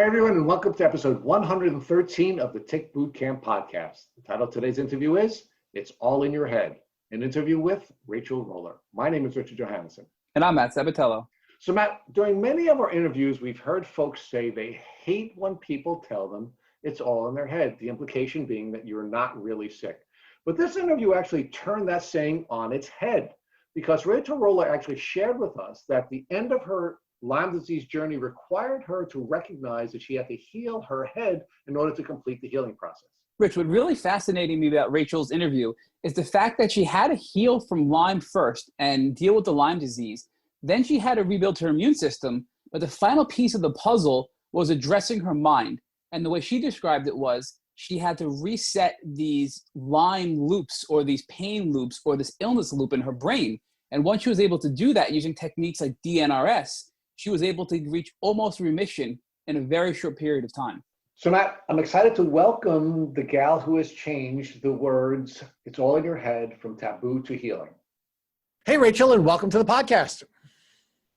Hi, everyone, and welcome to episode 113 of the Tick Bootcamp podcast. The title of today's interview is It's All in Your Head, an interview with Rachel Roller. My name is Richard Johannesson. And I'm Matt Sabatello. So, Matt, during many of our interviews, we've heard folks say they hate when people tell them it's all in their head, the implication being that you're not really sick. But this interview actually turned that saying on its head, because Rachel Roller actually shared with us that the end of her Lyme disease journey required her to recognize that she had to heal her head in order to complete the healing process. Rich, what really fascinated me about Rachel's interview is the fact that she had to heal from Lyme first and deal with the Lyme disease. Then she had to rebuild her immune system, but the final piece of the puzzle was addressing her mind. And the way she described it was she had to reset these Lyme loops or these pain loops or this illness loop in her brain. And once she was able to do that using techniques like DNRS, she was able to reach almost remission in a very short period of time. So, Matt, I'm excited to welcome the gal who has changed the words, it's all in your head, from taboo to healing. Hey, Rachel, and welcome to the podcast.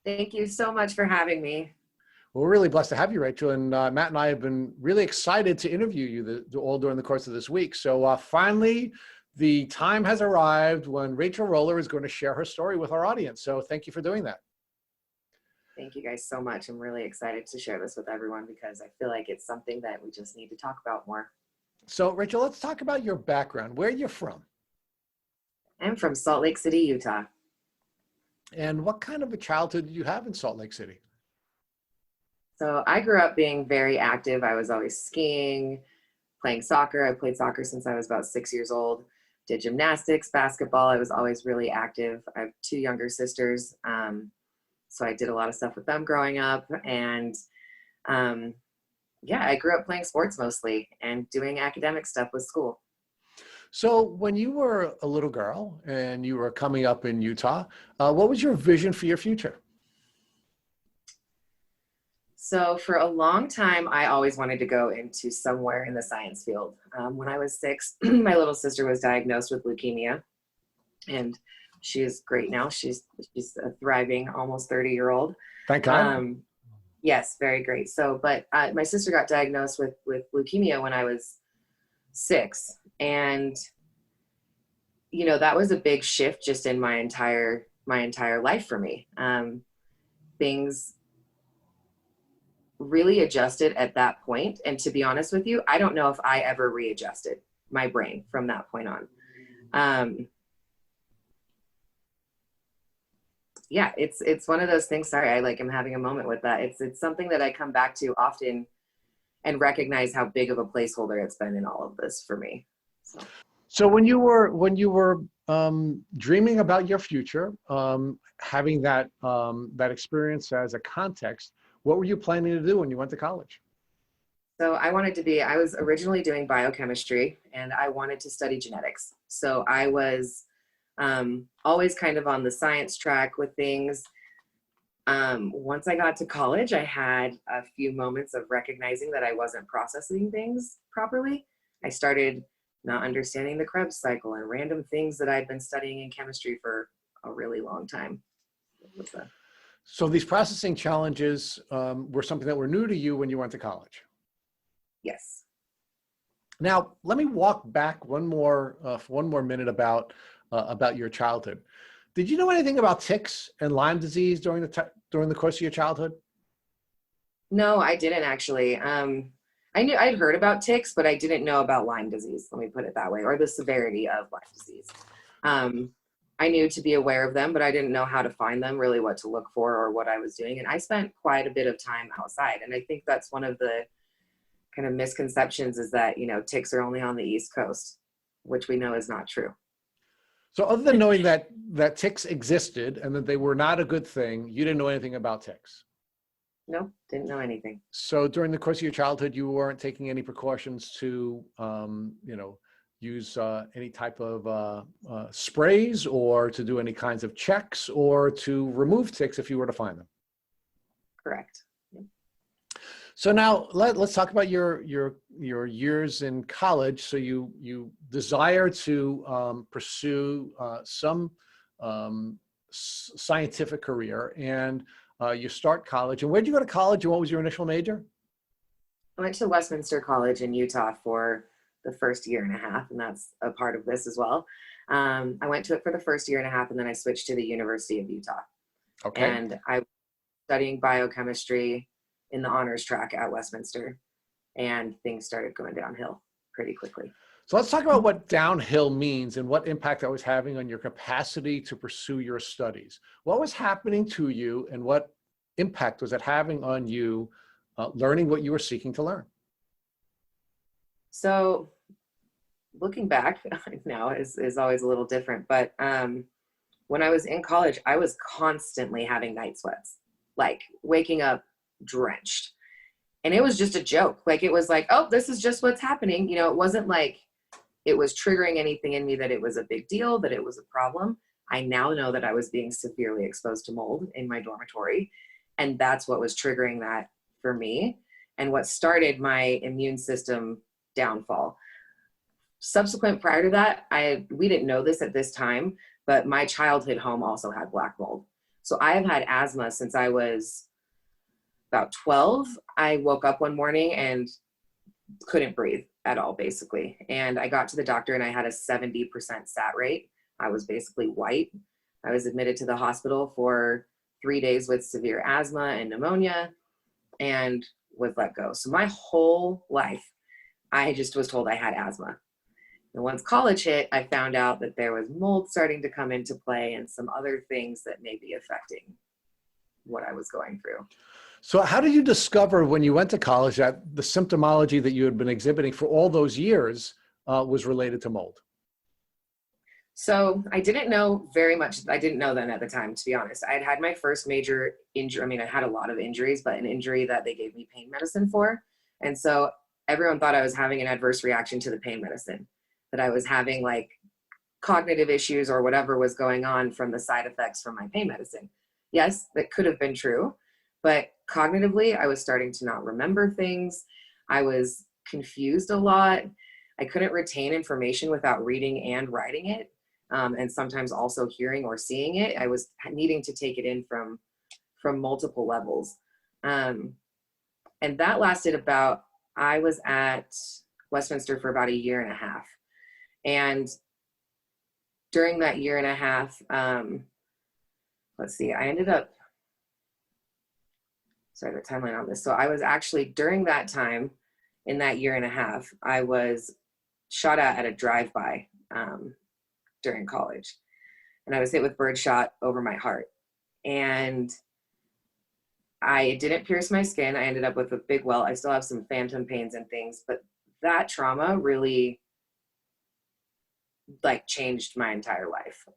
Thank you so much for having me. Well, we're really blessed to have you, Rachel. And Matt and I have been really excited to interview you all during the course of this week. So finally, the time has arrived when Rachel Roller is going to share her story with our audience. So thank you for doing that. Thank you guys so much. I'm really excited to share this with everyone because I feel like it's something that we just need to talk about more. So, Rachel, let's talk about your background. Where you're from? I'm from Salt Lake City, Utah. And what kind of a childhood did you have in Salt Lake City? So I grew up being very active. I was always skiing, playing soccer. I played soccer since I was about 6 years old. Did gymnastics, basketball. I was always really active. I have two younger sisters. So I did a lot of stuff with them growing up. And I grew up playing sports mostly and doing academic stuff with school. So when you were a little girl and you were coming up in Utah, what was your vision for your future? So for a long time, I always wanted to go into somewhere in the science field. When I was 6, my little sister was diagnosed with leukemia, and she is great now. She's a thriving, almost 30-year-old. Thank God. Yes, very great. So, but my sister got diagnosed with leukemia when I was 6. And, you know, that was a big shift just in my entire life for me. Things really adjusted at that point. And to be honest with you, I don't know if I ever readjusted my brain from that point on. Yeah, it's one of those things. Sorry, I'm having a moment with that. It's something that I come back to often and recognize how big of a placeholder it's been in all of this for me. So when you were dreaming about your future, having that experience as a context, what were you planning to do when you went to college? So I was originally doing biochemistry and I wanted to study genetics. So I was always kind of on the science track with things. Once I got to college, I had a few moments of recognizing that I wasn't processing things properly. I started not understanding the Krebs cycle and random things that I'd been studying in chemistry for a really long time. So these processing challenges were something that were new to you when you went to college. Yes. Now, let me walk back one more minute about your childhood. Did you know anything about ticks and Lyme disease during the course of your childhood? No, I didn't actually. I'd heard about ticks, but I didn't know about Lyme disease. Let me put it that way, or the severity of Lyme disease. I knew to be aware of them, but I didn't know how to find them, really what to look for or what I was doing. And I spent quite a bit of time outside. And I think that's one of the kind of misconceptions is that, you know, ticks are only on the East Coast, which we know is not true. So other than knowing that ticks existed and that they were not a good thing, you didn't know anything about ticks? No, didn't know anything. So during the course of your childhood, you weren't taking any precautions to, use any type of sprays or to do any kinds of checks or to remove ticks if you were to find them? Correct. So now let's talk about your years in college. So you desire to pursue some scientific career, and you start college. And where did you go to college, and what was your initial major? I went to Westminster College in Utah for the first year and a half, and that's a part of this as well. I went to it for the first year and a half, and then I switched to the University of Utah. Okay. And I was studying biochemistry in the honors track at Westminster, and things started going downhill pretty quickly. So let's talk about what downhill means and what impact that was having on your capacity to pursue your studies. What was happening to you and what impact was it having on you learning what you were seeking to learn? So looking back now is always a little different, but when I was in college, I was constantly having night sweats, like waking up drenched. And it was just a joke. Like, it was like, oh, this is just what's happening. You know, it wasn't like it was triggering anything in me that it was a big deal, that it was a problem. I now know that I was being severely exposed to mold in my dormitory. And that's what was triggering that for me and what started my immune system downfall. Subsequent prior to that, we didn't know this at this time, but my childhood home also had black mold. So I have had asthma since I was about 12. I woke up one morning and couldn't breathe at all, basically. And I got to the doctor and I had a 70% sat rate. I was basically white. I was admitted to the hospital for 3 days with severe asthma and pneumonia and was let go. So my whole life, I just was told I had asthma. And once college hit, I found out that there was mold starting to come into play and some other things that may be affecting what I was going through. So how did you discover when you went to college that the symptomology that you had been exhibiting for all those years was related to mold? So I didn't know very much. I didn't know then at the time, to be honest. I had had my first major injury. I mean, I had a lot of injuries, but an injury that they gave me pain medicine for. And so everyone thought I was having an adverse reaction to the pain medicine, that I was having like cognitive issues or whatever was going on from the side effects from my pain medicine. Yes, that could have been true, but cognitively, I was starting to not remember things. I was confused a lot. I couldn't retain information without reading and writing it. And sometimes also hearing or seeing it. I was needing to take it in from multiple levels. And that lasted about, I was at Westminster for about a year and a half. And during that year and a half, let's see, I ended up, sorry, the timeline on this. So I was actually, during that time, in that year and a half, I was shot at a drive-by during college. And I was hit with birdshot over my heart. And I didn't pierce my skin. I ended up with a big welt. I still have some phantom pains and things, but that trauma really like changed my entire life.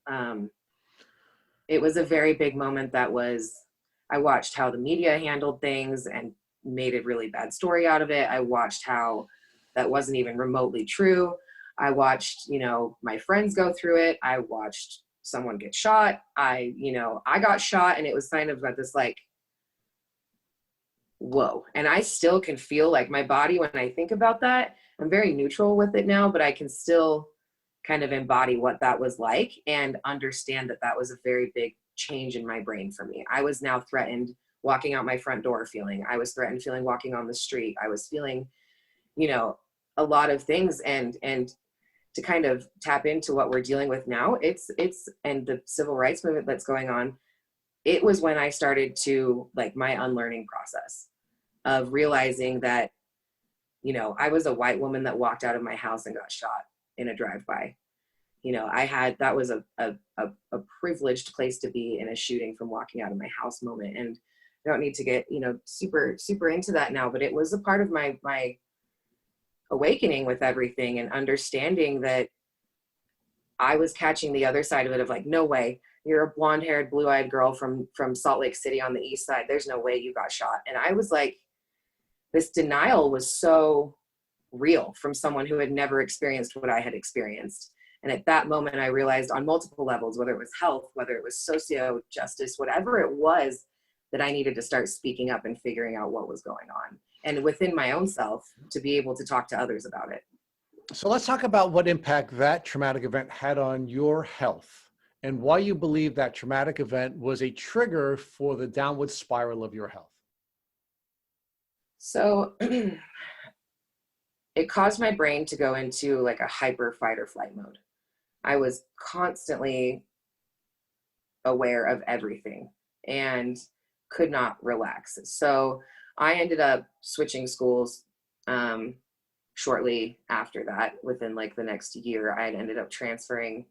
It was a very big moment that was, I watched how the media handled things and made a really bad story out of it. I watched how that wasn't even remotely true. I watched, you know, my friends go through it. I watched someone get shot. I got shot, and it was kind of like this, like, whoa. And I still can feel like my body when I think about that. I'm very neutral with it now, but I can still kind of embody what that was like and understand that that was a very big change in my brain for me. I was now threatened walking out my front door feeling. I was threatened feeling walking on the street. I was feeling, you know, a lot of things, and to kind of tap into what we're dealing with now, it's and the civil rights movement that's going on, it was when I started to, like, my unlearning process of realizing that, you know, I was a white woman that walked out of my house and got shot in a drive-by. You know, that was a privileged place to be in a shooting from walking out of my house moment. And I don't need to get, you know, super into that now, but it was a part of my awakening with everything and understanding that I was catching the other side of it of like, no way, you're a blonde-haired, blue-eyed girl from Salt Lake City on the east side. There's no way you got shot. And I was like, this denial was so real from someone who had never experienced what I had experienced. And at that moment, I realized on multiple levels, whether it was health, whether it was socio justice, whatever it was, that I needed to start speaking up and figuring out what was going on. And within my own self, to be able to talk to others about it. So let's talk about what impact that traumatic event had on your health and why you believe that traumatic event was a trigger for the downward spiral of your health. So it caused my brain to go into like a hyper fight or flight mode. I was constantly aware of everything and could not relax. So I ended up switching schools shortly after that. Within like the next year, I had ended up transferring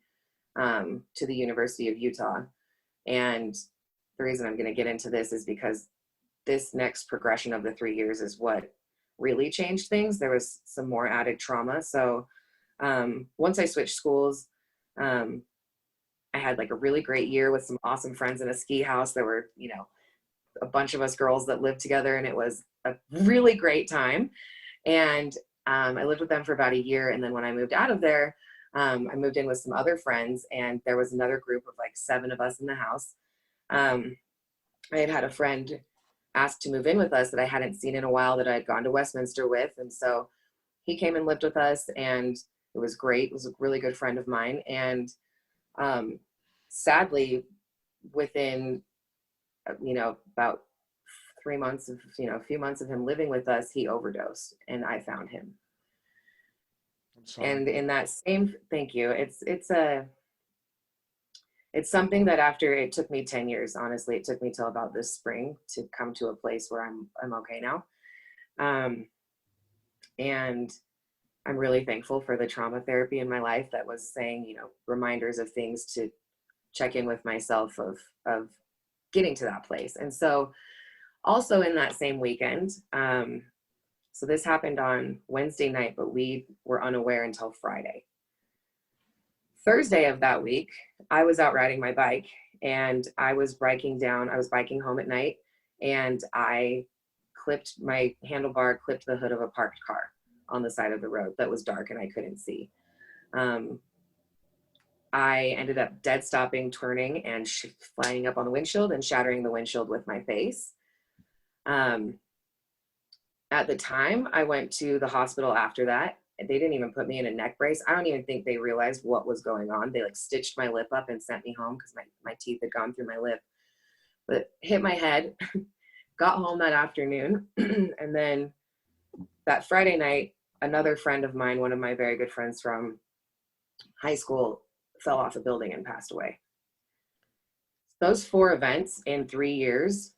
to the University of Utah. And the reason I'm going to get into this is because this next progression of the 3 years is what really changed things. There was some more added trauma. So once I switched schools, I had like a really great year with some awesome friends in a ski house. There were, you know, a bunch of us girls that lived together, and it was a really great time. And I lived with them for about a year. And then when I moved out of there, I moved in with some other friends, and there was another group of like 7 of us in the house. I had a friend ask to move in with us that I hadn't seen in a while, that I had gone to Westminster with. And so he came and lived with us, and it was great. It was a really good friend of mine. And sadly, within, you know, about 3 months of, you know, a few months of him living with us, he overdosed, and I found him. And in that same, thank you. It's something that after, it took me 10 years, honestly, it took me till about this spring to come to a place where I'm okay now. And I'm really thankful for the trauma therapy in my life that was saying, you know, reminders of things to check in with myself of getting to that place. And so also in that same weekend, so this happened on Wednesday night, but we were unaware until Friday. Thursday of that week, I was out riding my bike, and I was biking home at night, and I clipped my handlebar, clipped the hood of a parked car on the side of the road that was dark and I couldn't see. I ended up dead stopping, turning, and flying up on the windshield and shattering the windshield with my face. At the time, I went to the hospital after that. They didn't even put me in a neck brace. I don't even think they realized what was going on. They like stitched my lip up and sent me home because my teeth had gone through my lip. But hit my head, got home that afternoon. And then that Friday night, another friend of mine, one of my very good friends from high school, fell off a building and passed away. Those 4 events in 3 years,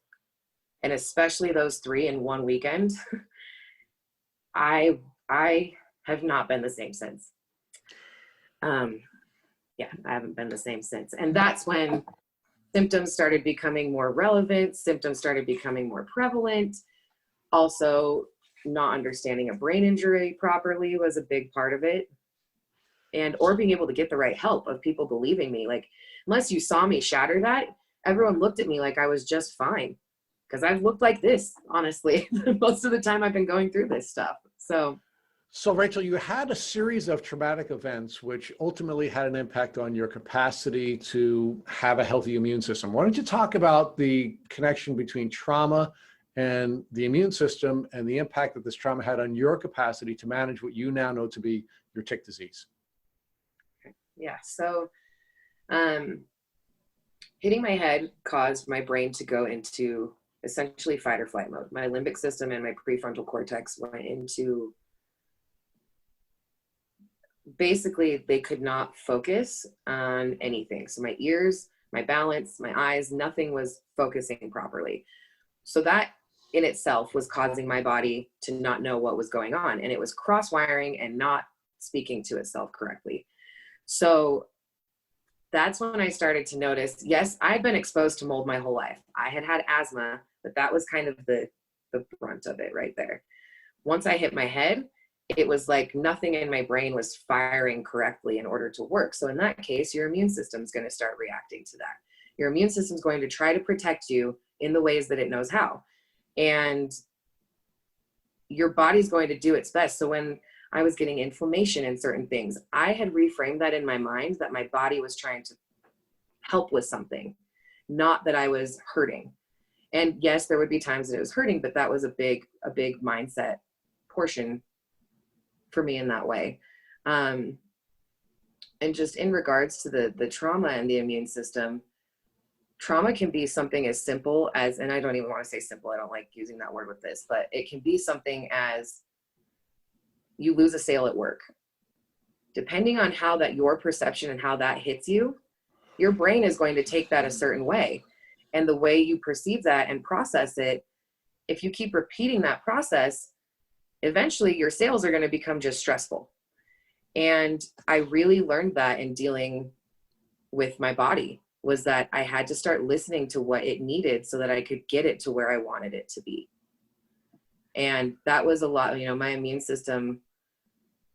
and especially those 3 in one weekend, I have not been the same since. Yeah, I haven't been the same since. And that's when symptoms started becoming more relevant, symptoms started becoming more prevalent. Also, not understanding a brain injury properly was a big part of it. Or being able to get the right help of people believing me. Like, unless you saw me shatter that, everyone looked at me like I was just fine. Because I've looked like this, honestly, most of the time I've been going through this stuff. So Rachel, you had a series of traumatic events which ultimately had an impact on your capacity to have a healthy immune system. Why don't you talk about the connection between trauma and the immune system and the impact that this trauma had on your capacity to manage what you now know to be your tick disease? Yeah, so hitting my head caused my brain to go into essentially fight or flight mode. My limbic system and my prefrontal cortex went into, basically they could not focus on anything. So my ears, my balance, my eyes, nothing was focusing properly. So that in itself was causing my body to not know what was going on. And it was cross-wiring and not speaking to itself correctly. So that's when I started to notice, yes, I'd been exposed to mold my whole life. I had had asthma, but that was kind of the brunt of it right there. Once I hit my head, it was like nothing in my brain was firing correctly in order to work. So in that case, your immune system is going to start reacting to that. Your immune system is going to try to protect you in the ways that it knows how. And your body's going to do its best. So when I was getting inflammation in certain things, I had reframed that in my mind that my body was trying to help with something, not that I was hurting. And yes, there would be times that it was hurting, but that was a big mindset portion for me in that way. And just in regards to the trauma and the immune system, trauma can be something as simple as, and I don't even want to say simple, I don't like using that word with this, but it can be something as you lose a sale at work. Depending on how that, your perception and how that hits you, your brain is going to take that a certain way. And the way you perceive that and process it, if you keep repeating that process, eventually your sales are going to become just stressful. And I really learned that in dealing with my body, was that I had to start listening to what it needed so that I could get it to where I wanted it to be. And that was a lot, you know, my immune system,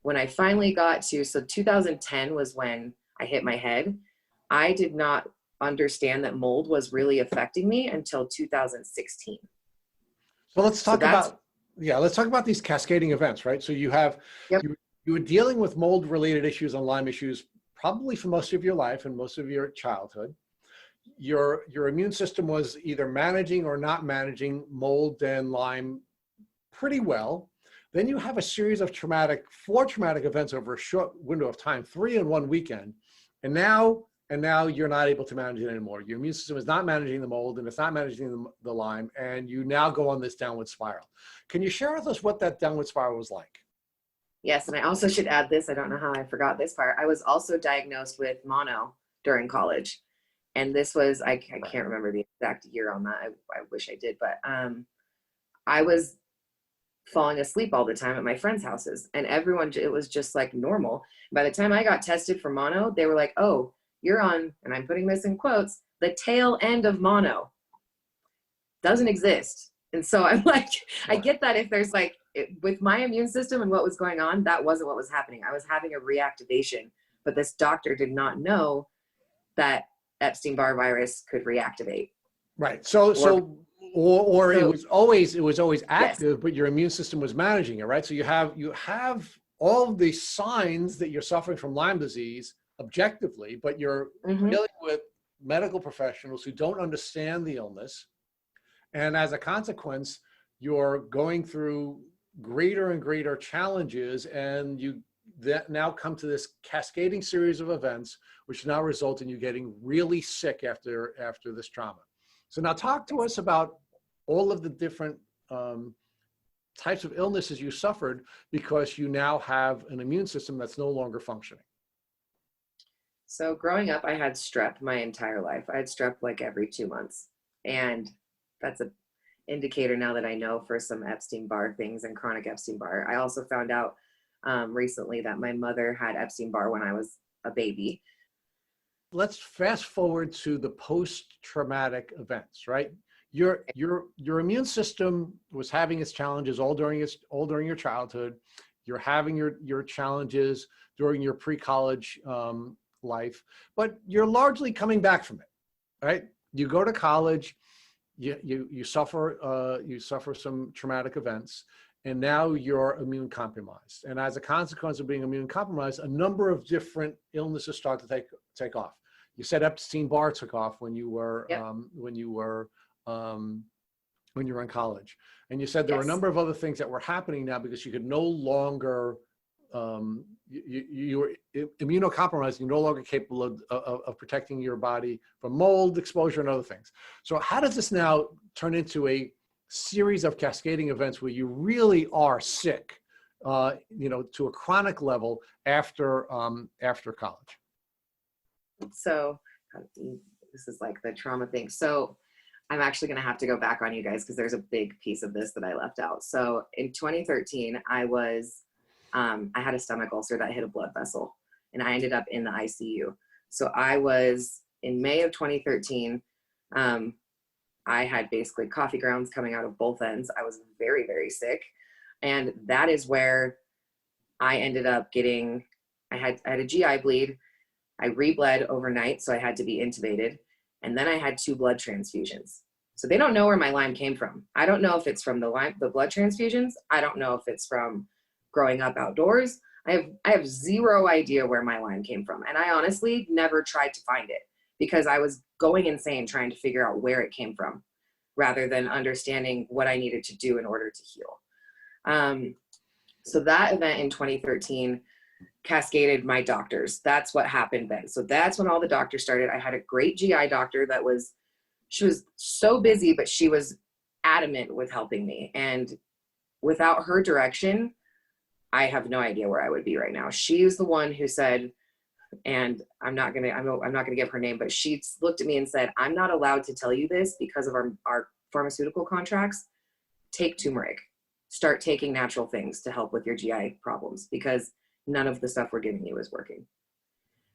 when I finally got to, so 2010 was when I hit my head. I did not understand that mold was really affecting me until 2016. So let's talk about, let's talk about these cascading events, right? So you have, you were dealing with mold related issues and Lyme issues probably for most of your life and most of your childhood. Your immune system was either managing or not managing mold and Lyme pretty well. Then you have a series of four traumatic events over a short window of time, 3 in one weekend. And now you're not able to manage it anymore. Your immune system is not managing the mold and it's not managing the Lyme, and you now go on this downward spiral. Can you share with us what that downward spiral was like? Yes, and I also should add this, I don't know how I forgot this part. I was also diagnosed with mono during college. And this was, I can't remember the exact year on that. I wish I did, but I was falling asleep all the time at my friends' houses, and everyone, it was just like normal. By the time I got tested for mono, they were like, oh, you're on, and I'm putting this in quotes, the tail end of mono. Doesn't exist. And so I'm like, I get that if there's like, with my immune system and what was going on, that wasn't what was happening. I was having a reactivation, but this doctor did not know that Epstein-Barr virus could reactivate. Right. It was always active, yes, but your immune system was managing it, right? So you have all of the signs that you're suffering from Lyme disease objectively, but you're dealing with medical professionals who don't understand the illness. And as a consequence, you're going through greater and greater challenges, and you now come to this cascading series of events, which now result in you getting really sick after this trauma. So now talk to us about all of the different types of illnesses you suffered because you now have an immune system that's no longer functioning. So growing up, I had strep my entire life. I had strep like every 2 months. And that's an indicator now that I know for some Epstein-Barr things and chronic Epstein-Barr. I also found out recently that my mother had Epstein-Barr when I was a baby. Let's fast forward to the post-traumatic events, right? Your immune system was having its challenges all during your childhood. You're having your challenges during your pre-college life, but you're largely coming back from it, right? You go to college, you suffer some traumatic events, and now you're immune compromised. And as a consequence of being immune compromised, a number of different illnesses start to take off. You said Epstein-Barr took off when you were in college, and you said there were a number of other things that were happening now because you could no longer you were immunocompromised. You're no longer capable of protecting your body from mold exposure and other things. So how does this now turn into a series of cascading events where you really are sick, to a chronic level after college? So this is like the trauma thing. So I'm actually going to have to go back on you guys because there's a big piece of this that I left out. So in 2013, I had a stomach ulcer that hit a blood vessel, and I ended up in the ICU. So I was in May of 2013. I had basically coffee grounds coming out of both ends. I was very, very sick. And that is where I ended up getting, I had a GI bleed. I re-bled overnight, so I had to be intubated. And then I had 2 blood transfusions. So they don't know where my Lyme came from. I don't know if it's from the blood transfusions. I don't know if it's from growing up outdoors. I have zero idea where my Lyme came from. And I honestly never tried to find it because I was going insane trying to figure out where it came from rather than understanding what I needed to do in order to heal. So that event in 2013 cascaded my doctors. That's what happened then. So that's when all the doctors started. I had a great GI doctor that was she was so busy, but she was adamant with helping me. And without her direction, I have no idea where I would be right now. She was the one who said, and I'm not gonna give her name, but she looked at me and said, I'm not allowed to tell you this because of our pharmaceutical contracts. Take turmeric. Start taking natural things to help with your GI problems, because none of the stuff we're giving you is working.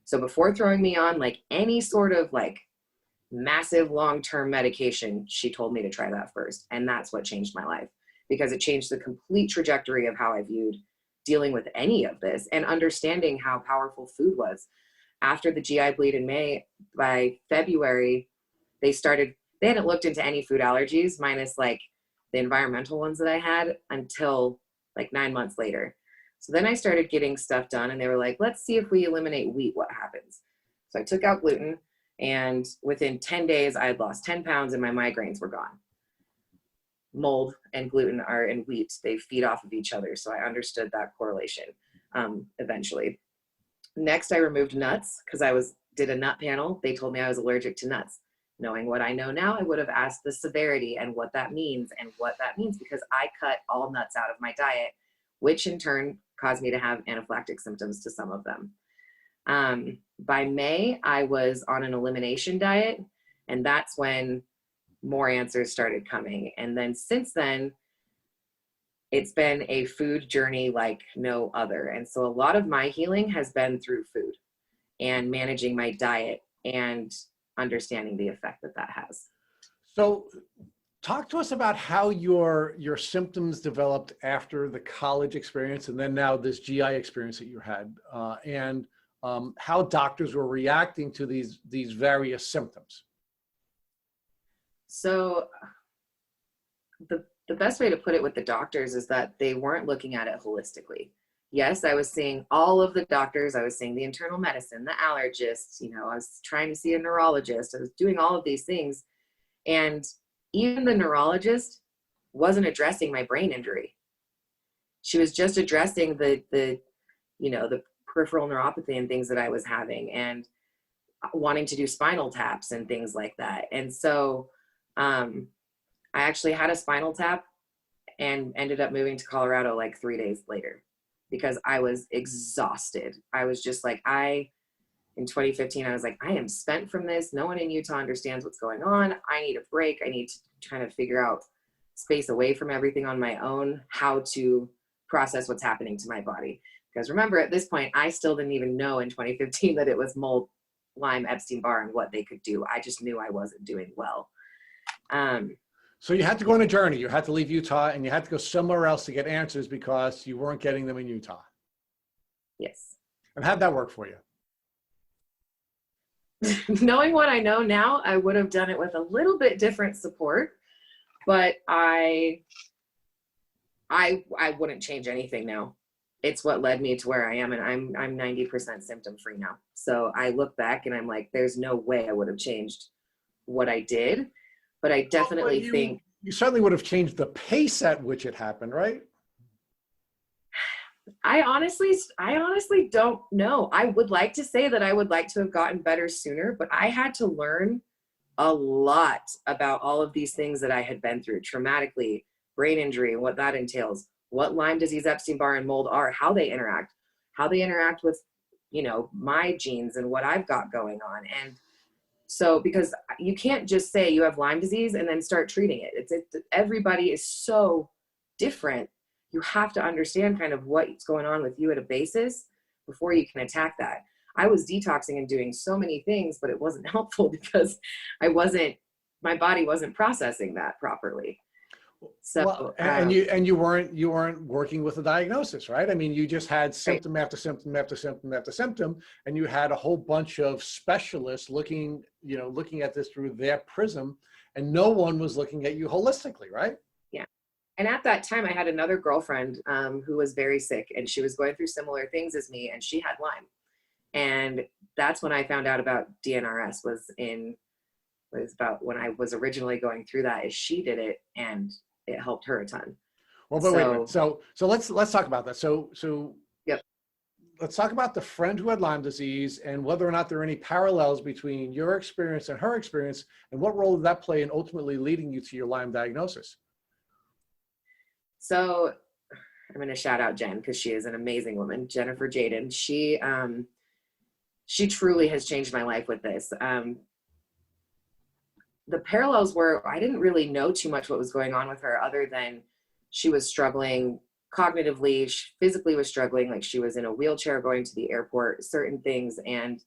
So before throwing me on like any sort of like massive long-term medication, she told me to try that first. And that's what changed my life, because it changed the complete trajectory of how I viewed dealing with any of this and understanding how powerful food was. After the GI bleed in May, by February, they hadn't looked into any food allergies minus like the environmental ones that I had until like 9 months later. So then I started getting stuff done and they were like, let's see if we eliminate wheat, what happens? So I took out gluten, and within 10 days, I had lost 10 pounds and my migraines were gone. Mold and gluten are in wheat. They feed off of each other. So I understood that correlation eventually. Next, I removed nuts because did a nut panel. They told me I was allergic to nuts. Knowing what I know now, I would have asked the severity and what that means because I cut all nuts out of my diet, which in turn caused me to have anaphylactic symptoms to some of them. By May, I was on an elimination diet, and that's when more answers started coming. And then since then, it's been a food journey like no other. And so a lot of my healing has been through food and managing my diet and understanding the effect that has. So talk to us about how your symptoms developed after the college experience and then now this GI experience that you had, and how doctors were reacting to these various symptoms. So the best way to put it with the doctors is that they weren't looking at it holistically. Yes, I was seeing all of the doctors. I was seeing the internal medicine, the allergists, I was trying to see a neurologist. I was doing all of these things. And even the neurologist wasn't addressing my brain injury. She was just addressing the peripheral neuropathy and things that I was having and wanting to do spinal taps and things like that. And so I actually had a spinal tap and ended up moving to Colorado like 3 days later because I was exhausted. I was just like, in 2015, I was like, I am spent from this. No one in Utah understands what's going on. I need a break. I need to kind of figure out space away from everything on my own, how to process what's happening to my body. Because remember, at this point, I still didn't even know in 2015 that it was mold, Lyme, Epstein-Barr, and what they could do. I just knew I wasn't doing well. So you had to go on a journey. You had to leave Utah and you had to go somewhere else to get answers because you weren't getting them in Utah. Yes. And how'd that work for you? Knowing what I know now, I would have done it with a little bit different support, but I wouldn't change anything now. It's what led me to where I am, and I'm 90% symptom free now. So I look back and I'm like, there's no way I would have changed what I did, but I definitely think you certainly would have changed the pace at which it happened, right? I honestly don't know. I would like to say that I would like to have gotten better sooner, but I had to learn a lot about all of these things that I had been through traumatically, brain injury and what that entails, what Lyme disease, Epstein-Barr, and mold are, how they interact with, my genes and what I've got going on. And so, because you can't just say you have Lyme disease and then start treating it. Everybody is so different. You have to understand kind of what's going on with you at a basis before you can attack that. I was detoxing and doing so many things, but it wasn't helpful because my body wasn't processing that properly. So, well, and you weren't working with a diagnosis, right? I mean, you just had symptom after symptom after symptom after symptom, and you had a whole bunch of specialists looking at this through their prism, and no one was looking at you holistically, right? Yeah. And at that time, I had another girlfriend who was very sick, and she was going through similar things as me, and she had Lyme. And that's when I found out about DNRS was about when I was originally going through that, is she did it, and it helped her a ton. Well, but wait a minute. So let's talk about that. So yep. let's talk about the friend who had Lyme disease and whether or not there are any parallels between your experience and her experience, and what role did that play in ultimately leading you to your Lyme diagnosis? So I'm going to shout out Jen because she is an amazing woman, Jennifer Jaden. She truly has changed my life with this. The parallels were, I didn't really know too much what was going on with her other than she was struggling cognitively, she physically was struggling, like she was in a wheelchair going to the airport, certain things. And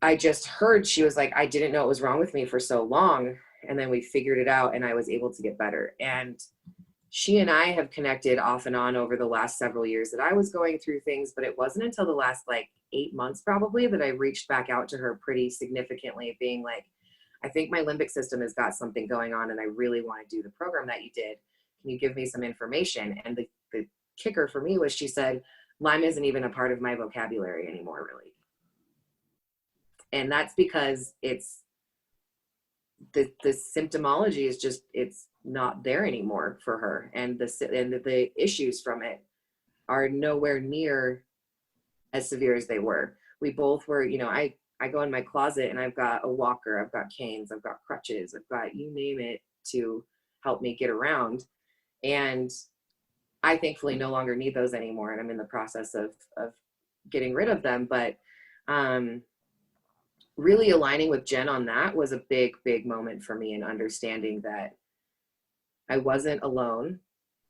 I just heard, she was like, I didn't know what was wrong with me for so long. And then we figured it out and I was able to get better. And she and I have connected off and on over the last several years that I was going through things, but it wasn't until the last like 8 months probably that I reached back out to her pretty significantly, being like, I think my limbic system has got something going on and I really want to do the program that you did. Can you give me some information? And the kicker for me was she said, Lyme isn't even a part of my vocabulary anymore, really. And that's because it's the symptomology is just, it's not there anymore for her. And the issues from it are nowhere near as severe as they were. We both were, you know, I go in my closet and I've got a walker, I've got canes, I've got crutches, I've got you name it to help me get around. And I thankfully no longer need those anymore. And I'm in the process of getting rid of them. But really aligning with Jen on that was a big, big moment for me in understanding that I wasn't alone.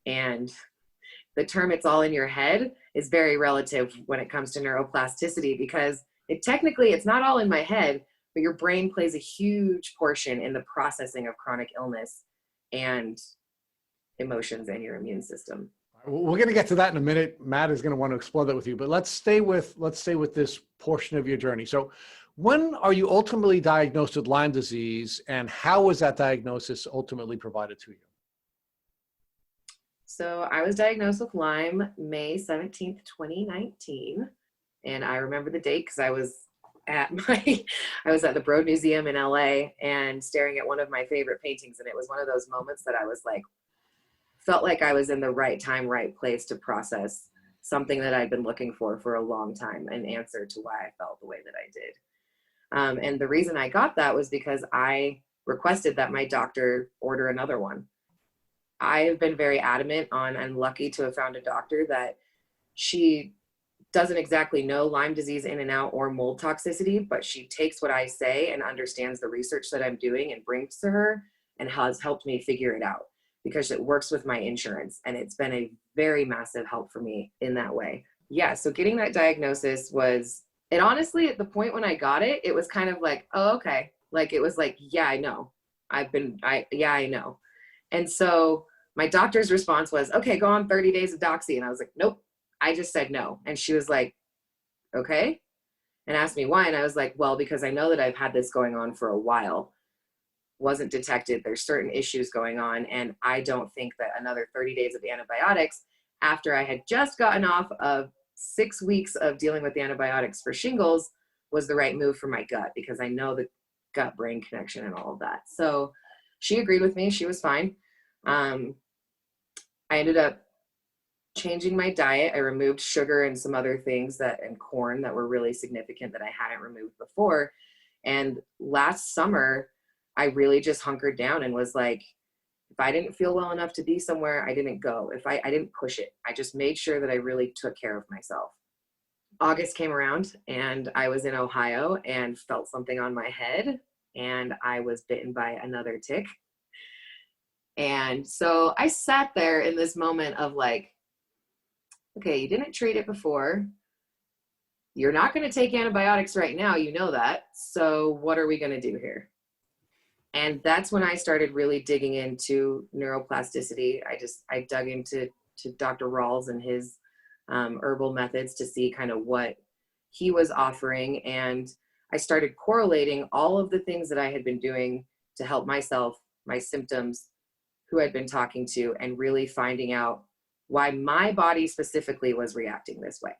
And the term "it's all in your head" is very relative when it comes to neuroplasticity, because it's not all in my head, but your brain plays a huge portion in the processing of chronic illness and emotions and your immune system. We're going to get to that in a minute. Matt is going to want to explore that with you, but let's stay with this portion of your journey. So when are you ultimately diagnosed with Lyme disease, and how was that diagnosis ultimately provided to you? So I was diagnosed with Lyme May 17th, 2019. And I remember the date because I was at the Broad Museum in LA and staring at one of my favorite paintings. And it was one of those moments that I was like, felt like I was in the right time, right place to process something that I'd been looking for a long time, an answer to why I felt the way that I did. And the reason I got that was because I requested that my doctor order another one. I have been very adamant on, I'm lucky to have found a doctor that she doesn't exactly know Lyme disease in and out or mold toxicity, but she takes what I say and understands the research that I'm doing and brings to her and has helped me figure it out, because it works with my insurance. And it's been a very massive help for me in that way. Yeah, so getting that diagnosis was, and honestly, at the point when I got it, it was kind of like, oh, okay. Like, it was like, yeah, I know. I know. And so my doctor's response was, okay, go on 30 days of Doxy. And I was like, nope, I just said no. And she was like, okay. And asked me why. And I was like, well, because I know that I've had this going on for a while. Wasn't detected. There's certain issues going on. And I don't think that another 30 days of antibiotics after I had just gotten off of 6 weeks of dealing with the antibiotics for shingles was the right move for my gut, because I know the gut brain connection and all of that. So she agreed with me. She was fine. I ended up changing my diet. I removed sugar and some other things and corn that were really significant that I hadn't removed before. And last summer, I really just hunkered down and was like, if I didn't feel well enough to be somewhere, I didn't go. If I didn't push it, I just made sure that I really took care of myself. August came around and I was in Ohio and felt something on my head, and I was bitten by another tick. And so I sat there in this moment of like, okay, you didn't treat it before. You're not going to take antibiotics right now. You know that. So what are we going to do here? And that's when I started really digging into neuroplasticity. I dug into Dr. Rawls and his herbal methods to see kind of what he was offering. And I started correlating all of the things that I had been doing to help myself, my symptoms, who I'd been talking to, and really finding out why my body specifically was reacting this way.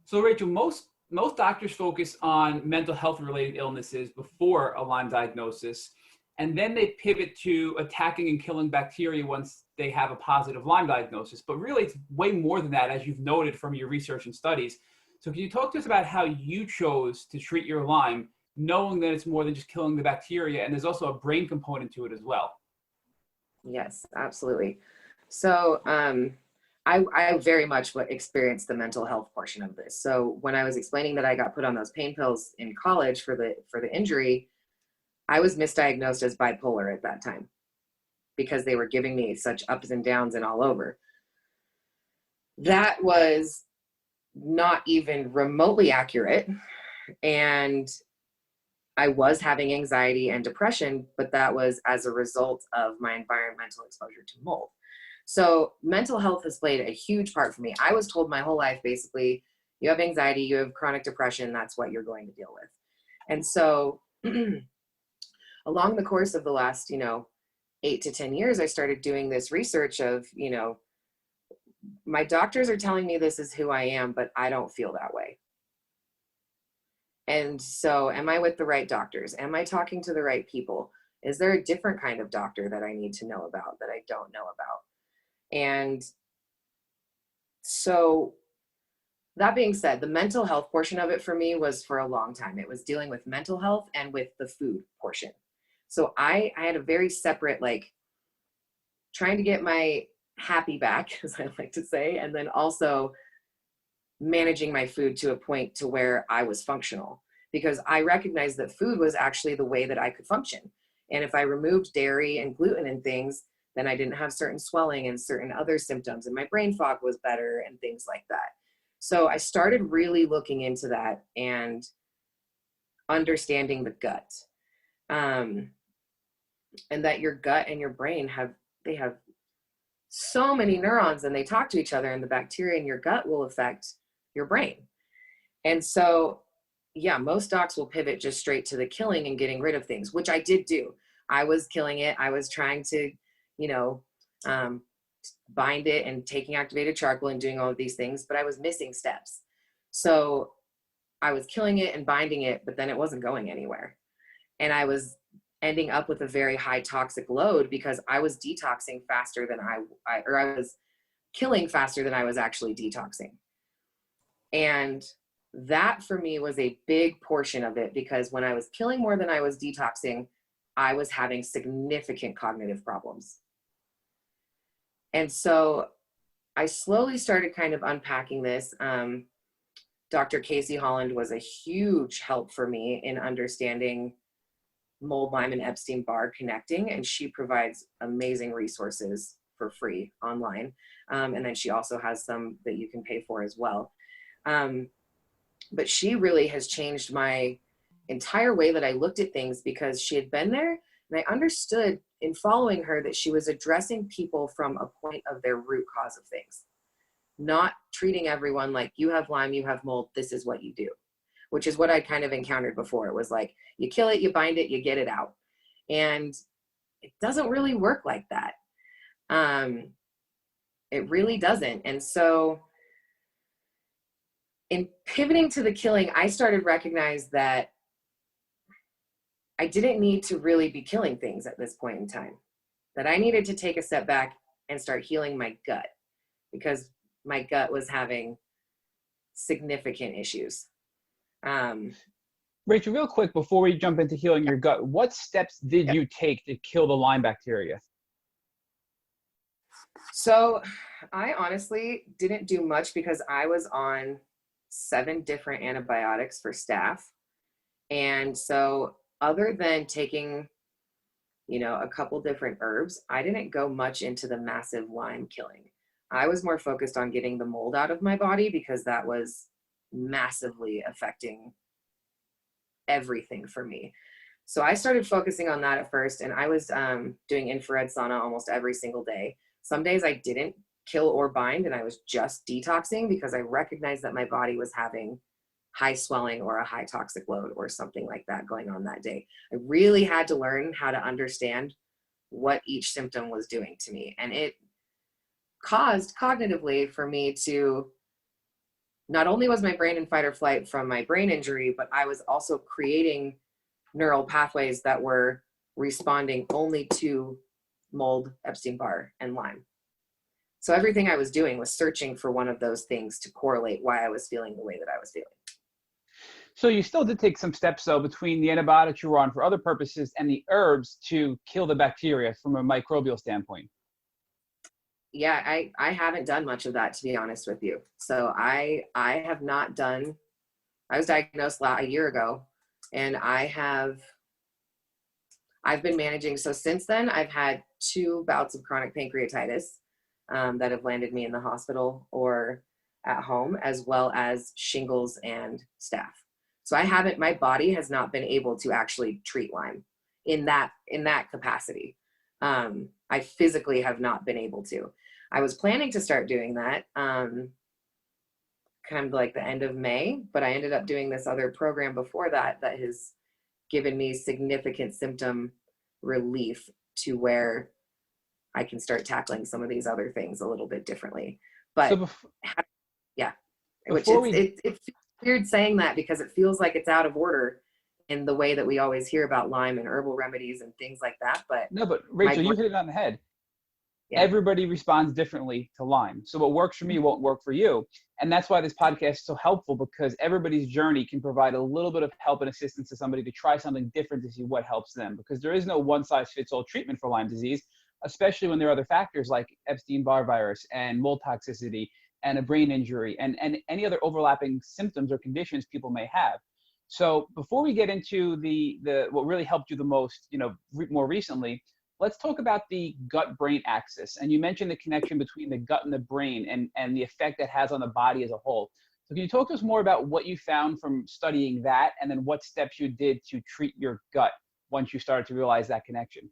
So Rachel, most doctors focus on mental health related illnesses before a Lyme diagnosis. and then they pivot to attacking and killing bacteria once they have a positive Lyme diagnosis. But really, it's way more than that, as you've noted from your research and studies. So can you talk to us about how you chose to treat your Lyme, knowing that it's more than just killing the bacteria, and there's also a brain component to it as well? Yes, absolutely. So I very much experienced the mental health portion of this. So when I was explaining that I got put on those pain pills in college for the injury, I was misdiagnosed as bipolar at that time because they were giving me such ups and downs and all over. That was not even remotely accurate. And I was having anxiety and depression, but that was as a result of my environmental exposure to mold. So mental health has played a huge part for me. I was told my whole life, basically, you have anxiety, you have chronic depression, that's what you're going to deal with. And so along the course of the last, 8 to 10 years, I started doing this research of, my doctors are telling me this is who I am, but I don't feel that way. And so am I with the right doctors? Am I talking to the right people? Is there a different kind of doctor that I need to know about that I don't know about? And so that being said, the mental health portion of it for me was for a long time. It was dealing with mental health and with the food portion. So I had a very separate, trying to get my happy back, as I like to say, and then also managing my food to a point to where I was functional, because I recognized that food was actually the way that I could function. And if I removed dairy and gluten and things, then I didn't have certain swelling and certain other symptoms, and my brain fog was better and things like that. So I started really looking into that and understanding the gut. And that your gut and your brain have so many neurons, and they talk to each other, and the bacteria in your gut will affect your brain. And so, yeah, most docs will pivot just straight to the killing and getting rid of things, which I did do. I was killing it. I was trying to, bind it and taking activated charcoal and doing all of these things, but I was missing steps. So I was killing it and binding it, but then it wasn't going anywhere. And I was ending up with a very high toxic load because I was detoxing faster than I was killing faster than I was actually detoxing. And that for me was a big portion of it, because when I was killing more than I was detoxing, I was having significant cognitive problems. And so I slowly started kind of unpacking this. Dr. Casey Holland was a huge help for me in understanding mold, Lyme, and Epstein-Barr connecting, and she provides amazing resources for free online. And then she also has some that you can pay for as well. But she really has changed my entire way that I looked at things, because she had been there, and I understood in following her that she was addressing people from a point of their root cause of things, not treating everyone like, you have Lyme, you have mold, this is what you do, which is what I kind of encountered before. It was like, you kill it, you bind it, you get it out. And it doesn't really work like that. It really doesn't. And so in pivoting to the killing, I started to recognize that I didn't need to really be killing things at this point in time, that I needed to take a step back and start healing my gut, because my gut was having significant issues. Rachel, real quick, before we jump into healing your gut, what steps did you take to kill the Lyme bacteria? So I honestly didn't do much, because I was on 7 different antibiotics for staph. And so other than taking, a couple different herbs, I didn't go much into the massive Lyme killing. I was more focused on getting the mold out of my body, because that was massively affecting everything for me. So I started focusing on that at first, and I was doing infrared sauna almost every single day. Some days I didn't kill or bind, and I was just detoxing, because I recognized that my body was having high swelling or a high toxic load or something like that going on that day. I really had to learn how to understand what each symptom was doing to me. And it caused cognitively for me to, not only was my brain in fight or flight from my brain injury, but I was also creating neural pathways that were responding only to mold, Epstein-Barr, and Lyme. So everything I was doing was searching for one of those things to correlate why I was feeling the way that I was feeling. So you still did take some steps, though, between the antibiotics you were on for other purposes and the herbs to kill the bacteria from a microbial standpoint. Yeah, I haven't done much of that, to be honest with you. So I have not done, I was diagnosed a year ago, and I've been managing. So since then, I've had 2 bouts of chronic pancreatitis that have landed me in the hospital or at home, as well as shingles and staph. So my body has not been able to actually treat Lyme in that capacity. I physically have not been able to. I was planning to start doing that kind of like the end of May, but I ended up doing this other program before that has given me significant symptom relief to where I can start tackling some of these other things a little bit differently. But So yeah, it's weird saying that because it feels like it's out of order in the way that we always hear about Lyme and herbal remedies and things like that. But no, but Rachel, you hit it on the head. Yeah. Everybody responds differently to Lyme. So what works for me won't work for you. And that's why this podcast is so helpful, because everybody's journey can provide a little bit of help and assistance to somebody to try something different to see what helps them. Because there is no one-size-fits-all treatment for Lyme disease, especially when there are other factors like Epstein-Barr virus and mold toxicity and a brain injury and any other overlapping symptoms or conditions people may have. So before we get into the what really helped you the most, more recently, let's talk about the gut-brain axis. And you mentioned the connection between the gut and the brain and the effect that has on the body as a whole. So can you talk to us more about what you found from studying that, and then what steps you did to treat your gut once you started to realize that connection?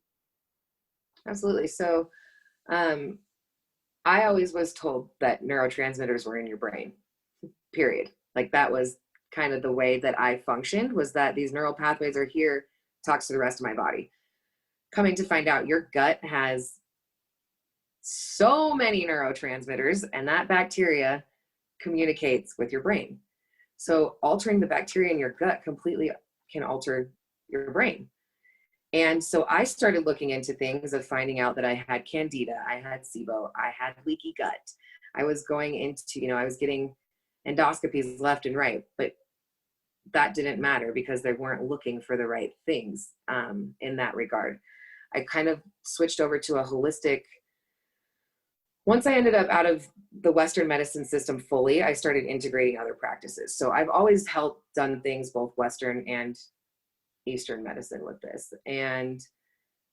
Absolutely. So I always was told that neurotransmitters were in your brain, period. Like that was kind of the way that I functioned, was that these neural pathways are here, talks to the rest of my body. Coming to find out, your gut has so many neurotransmitters, and that bacteria communicates with your brain. So altering the bacteria in your gut completely can alter your brain. And so I started looking into things of finding out that I had candida, I had SIBO, I had leaky gut. I was going into, I was getting endoscopies left and right, but that didn't matter because they weren't looking for the right things in that regard. I kind of switched over to a holistic. Once I ended up out of the Western medicine system fully, I started integrating other practices. So I've always done things both Western and Eastern medicine with this. And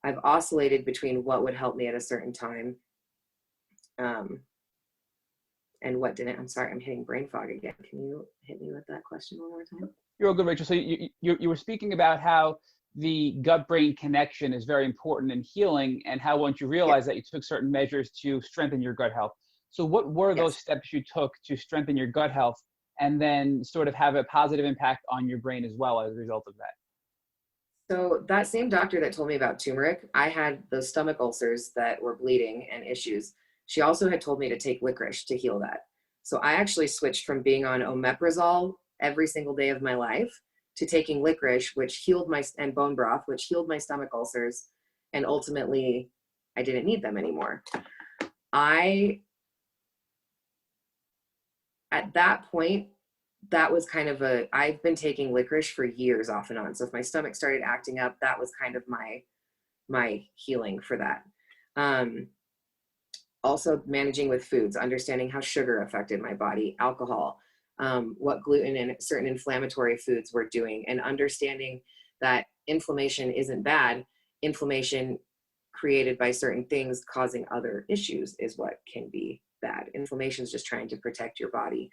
I've oscillated between what would help me at a certain time and what didn't. I'm sorry, I'm hitting brain fog again. Can you hit me with that question one more time? You're all good, Rachel. So you were speaking about how the gut-brain connection is very important in healing, and how once you realized that you took certain measures to strengthen your gut health. So what were those steps you took to strengthen your gut health and then sort of have a positive impact on your brain as well as a result of that? So that same doctor that told me about turmeric, I had those stomach ulcers that were bleeding and issues. She also had told me to take licorice to heal that. So I actually switched from being on omeprazole every single day of my life to taking licorice, which healed and bone broth, which healed my stomach ulcers. And ultimately, I didn't need them anymore. At that point, that was kind of I've been taking licorice for years off and on. So if my stomach started acting up, that was kind of my healing for that. Also managing with foods, understanding how sugar affected my body, alcohol, what gluten and certain inflammatory foods were doing, and understanding that inflammation isn't bad. Inflammation created by certain things causing other issues is what can be bad. Inflammation is just trying to protect your body.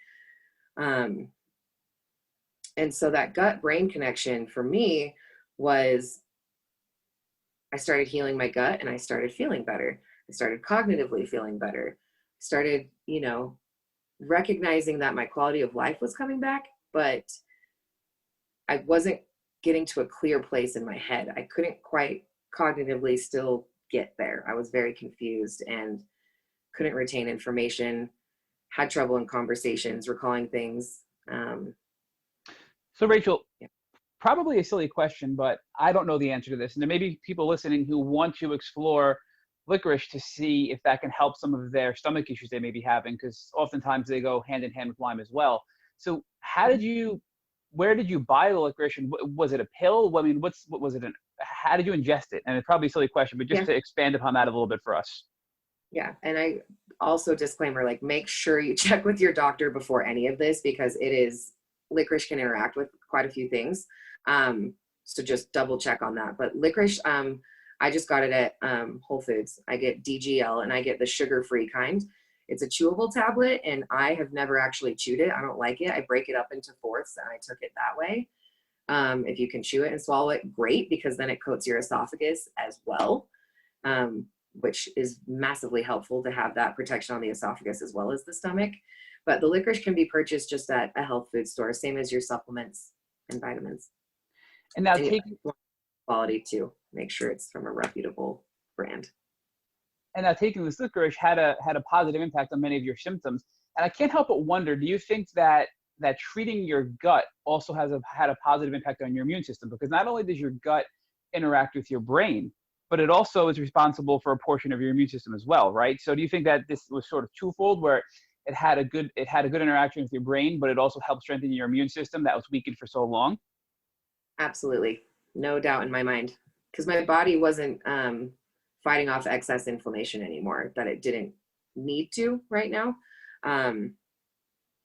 And so that gut-brain connection for me was, I started healing my gut and I started feeling better. I started cognitively feeling better. I started, recognizing that my quality of life was coming back, but I wasn't getting to a clear place in my head. I couldn't quite cognitively still get there. I was very confused and couldn't retain information, had trouble in conversations, recalling things. So Rachel, probably a silly question, but I don't know the answer to this. And there may be people listening who want to explore licorice to see if that can help some of their stomach issues they may be having, because oftentimes they go hand in hand with Lyme as well. So where did you buy the licorice, and was it a pill? I mean, what was it? How did you ingest it? And it's probably a silly question, but just to expand upon that a little bit for us. Yeah. And I also, disclaimer, like, make sure you check with your doctor before any of this, because licorice can interact with quite a few things. So just double check on that. But licorice, I just got it at Whole Foods. I get DGL, and I get the sugar-free kind. It's a chewable tablet, and I have never actually chewed it. I don't like it. I break it up into fourths, and I took it that way. If you can chew it and swallow it, great, because then it coats your esophagus as well, which is massively helpful to have that protection on the esophagus as well as the stomach. But the licorice can be purchased just at a health food store, same as your supplements and vitamins. And now taking quality too. Make sure it's from a reputable brand. And now taking this licorice had a positive impact on many of your symptoms. And I can't help but wonder, do you think that treating your gut also had a positive impact on your immune system? Because not only does your gut interact with your brain, but it also is responsible for a portion of your immune system as well, right? So do you think that this was sort of twofold, where it had a good interaction with your brain, but it also helped strengthen your immune system that was weakened for so long? Absolutely. No doubt in my mind. Because my body wasn't fighting off excess inflammation anymore, that it didn't need to right now.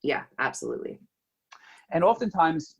Yeah, absolutely. And oftentimes,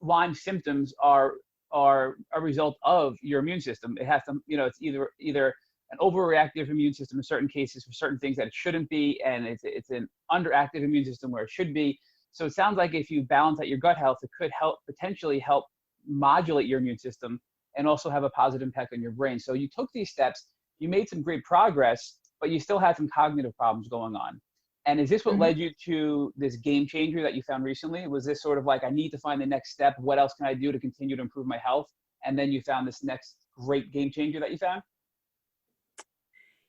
Lyme symptoms are a result of your immune system. It has to, it's either an overreactive immune system in certain cases for certain things that it shouldn't be, and it's an underactive immune system where it should be. So it sounds like if you balance out your gut health, it could potentially help modulate your immune system and also have a positive impact on your brain. So you took these steps, you made some great progress, but you still had some cognitive problems going on. And is this what led you to this game changer that you found recently? Was this sort of like, I need to find the next step, what else can I do to continue to improve my health? And then you found this next great game changer that you found?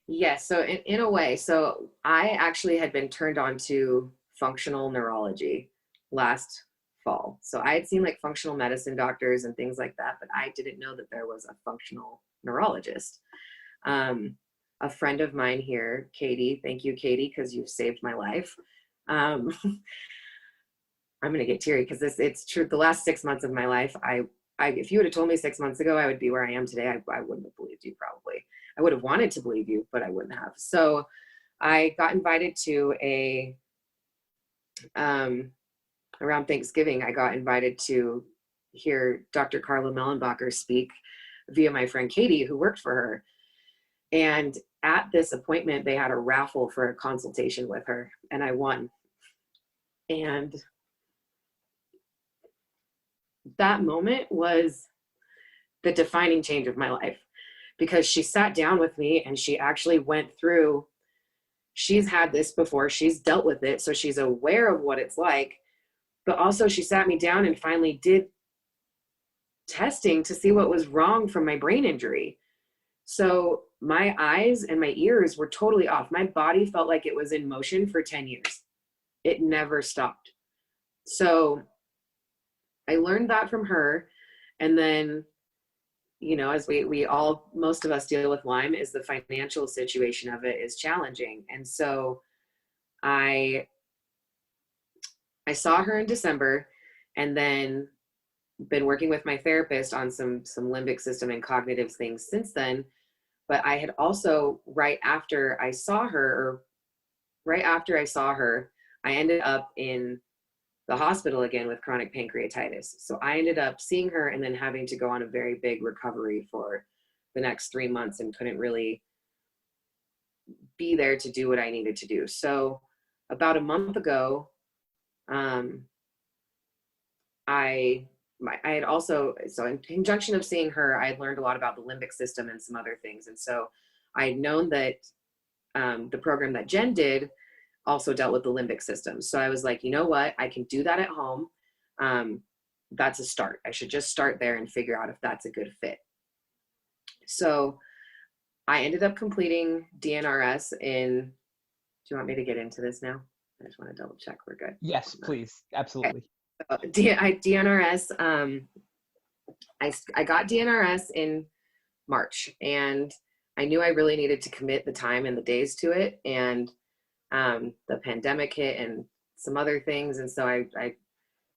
Yes, so in a way. So I actually had been turned on to functional neurology last fall. So I had seen like functional medicine doctors and things like that, but I didn't know that there was a functional neurologist. A friend of mine here, Katie, thank you, Katie, because you've saved my life. I'm going to get teary because it's true. The last 6 months of my life, if you would have told me 6 months ago I would be where I am today, I wouldn't have believed you probably. I would have wanted to believe you, but I wouldn't have. So I got invited to around Thanksgiving, I got invited to hear Dr. Carla Mellenbacher speak via my friend Katie, who worked for her. And at this appointment, they had a raffle for a consultation with her, and I won. And that moment was the defining change of my life, because she sat down with me and she actually went through, she's had this before, she's dealt with it, so she's aware of what it's like, but also she sat me down and finally did testing to see what was wrong from my brain injury. So my eyes and my ears were totally off. My body felt like it was in motion for 10 years. It never stopped. So I learned that from her. And then, as we all, most of us deal with Lyme, is the financial situation of it is challenging. And so I saw her in December, and then been working with my therapist on some limbic system and cognitive things since then. But I had also, right after I saw her, I ended up in the hospital again with chronic pancreatitis. So I ended up seeing her and then having to go on a very big recovery for the next 3 months, and couldn't really be there to do what I needed to do. So about a month ago, I had also, so in conjunction of seeing her, I had learned a lot about the limbic system and some other things. And so I had known that the program that Jen did also dealt with the limbic system. So I was like, you know what, I can do that at home. That's a start. I should just start there and figure out if that's a good fit. So I ended up completing DNRS do you want me to get into this now? I just want to double check we're good. Yes, please. Absolutely. Okay. DNRS I got DNRS in March, and I knew I really needed to commit the time and the days to it. And the pandemic hit and some other things. And so I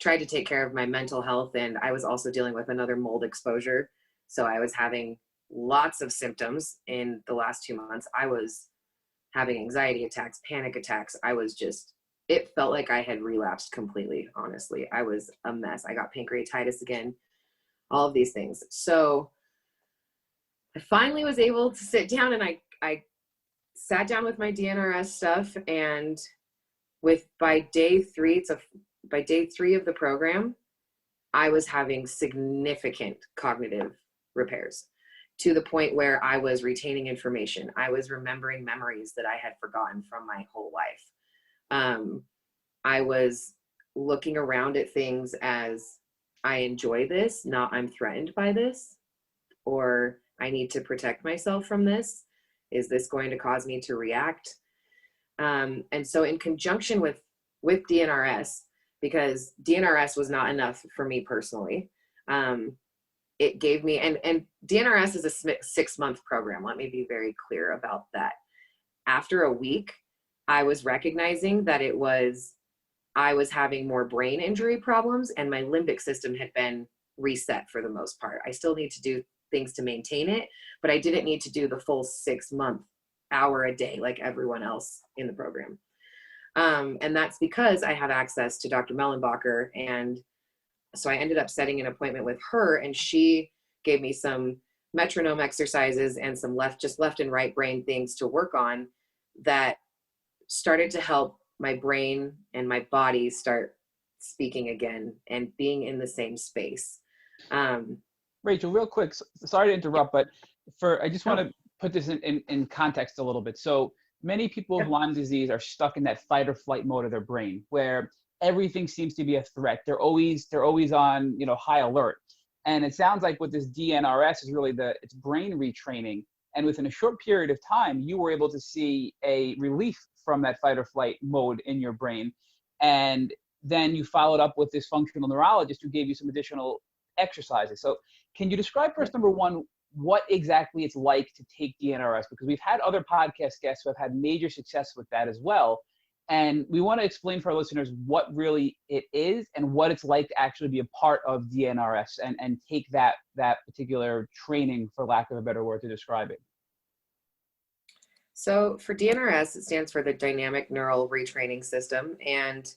tried to take care of my mental health. And I was also dealing with another mold exposure. So I was having lots of symptoms in the last 2 months. I was having anxiety attacks, panic attacks. It felt like I had relapsed completely, honestly. I was a mess. I got pancreatitis again, all of these things. So I finally was able to sit down, and I sat down with my DNRS stuff, and by day three of the program, I was having significant cognitive repairs to the point where I was retaining information. I was remembering memories that I had forgotten from my whole life. I was looking around at things as, I enjoy this, not I'm threatened by this, or I need to protect myself from this. Is this going to cause me to react? And so in conjunction with DNRS, because DNRS was not enough for me personally, it gave me, and DNRS is a 6-month program. Let me be very clear about that. After a week, I was recognizing that I was having more brain injury problems, and my limbic system had been reset for the most part. I still need to do things to maintain it, but I didn't need to do the full 6-month hour a day like everyone else in the program. And that's because I have access to Dr. Mellenbacher. And so I ended up setting an appointment with her, and she gave me some metronome exercises and some left and right brain things to work on that started to help my brain and my body start speaking again and being in the same space. Rachel, real quick, sorry to interrupt, but I just want to put this in context a little bit. So many people with Lyme disease are stuck in that fight or flight mode of their brain, where everything seems to be a threat. They're always on, high alert. And it sounds like with this DNRS is really it's brain retraining. And within a short period of time, you were able to see a relief from that fight or flight mode in your brain. And then you followed up with this functional neurologist who gave you some additional exercises. So can you describe, first, number one, what exactly it's like to take DNRS? Because we've had other podcast guests who have had major success with that as well. And we want to explain for our listeners what really it is and what it's like to actually be a part of DNRS and take that particular training, for lack of a better word to describe it. So for DNRS, it stands for the Dynamic Neural Retraining System. And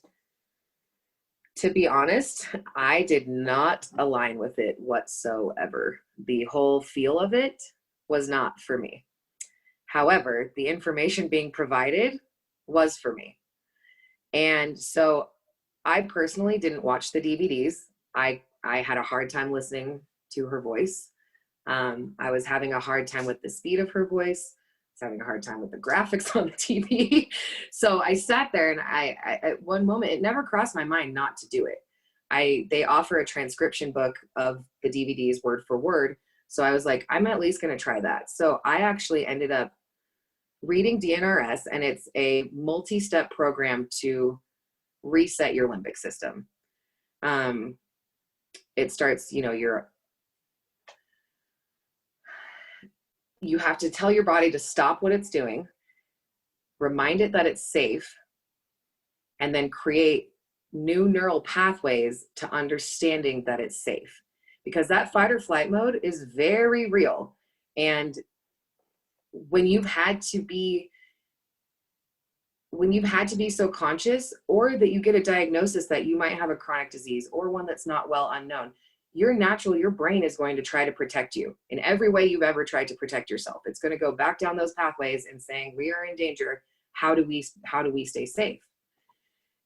to be honest, I did not align with it whatsoever. The whole feel of it was not for me. However, the information being provided was for me. And so I personally didn't watch the DVDs. I had a hard time listening to her voice. I was having a hard time with the speed of her voice. I was having a hard time with the graphics on the TV. So I sat there, and I at one moment, it never crossed my mind not to do it. They offer a transcription book of the DVDs word for word. So I was like, I'm at least going to try that. So I actually ended up reading DNRS, and it's a multi-step program to reset your limbic system. It starts, you have to tell your body to stop what it's doing, remind it that it's safe, and then create new neural pathways to understanding that it's safe. Because that fight or flight mode is very real. And when you've had to be so conscious, or that you get a diagnosis that you might have a chronic disease or one that's not well unknown, your brain is going to try to protect you in every way you've ever tried to protect yourself. It's going to go back down those pathways and saying, we are in danger. How do we stay safe?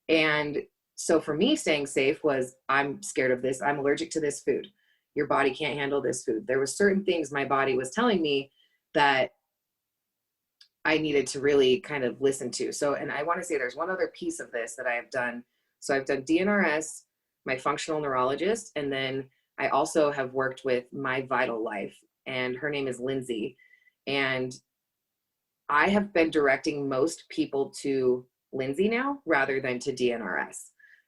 And so for me, staying safe was, I'm scared of this. I'm allergic to this food. Your body can't handle this food. There were certain things my body was telling me that I needed to really kind of listen to. So, and I want to say there's one other piece of this that I have done. So I've done DNRS, my functional neurologist, and then I also have worked with My Vital Life, and her name is Lindsay. And I have been directing most people to Lindsay now rather than to DNRS,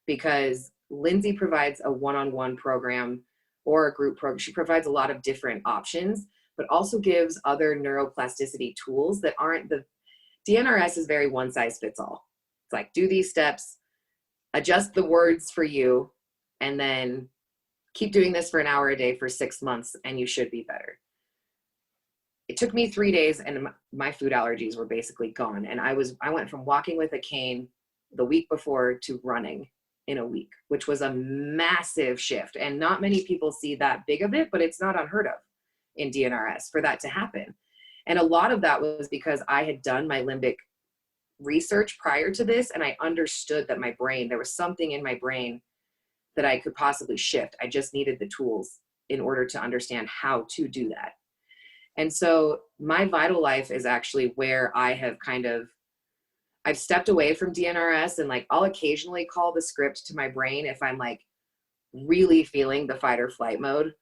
because Lindsay provides a one-on-one program or a group program. She provides a lot of different options, but also gives other neuroplasticity tools that aren't the DNRS is very one size fits all. It's like, do these steps, adjust the words for you, and then keep doing this for an hour a day for 6 months and you should be better. It took me 3 days and my food allergies were basically gone. And I went from walking with a cane the week before to running in a week, which was a massive shift. And not many people see that big of it, but it's not unheard of in DNRS for that to happen. And a lot of that was because I had done my limbic research prior to this, and I understood that my brain, there was something in my brain that I could possibly shift. I just needed the tools in order to understand how to do that. And so my Vital Life is actually where I have I've stepped away from DNRS, and like, I'll occasionally call the script to my brain if I'm like really feeling the fight or flight mode.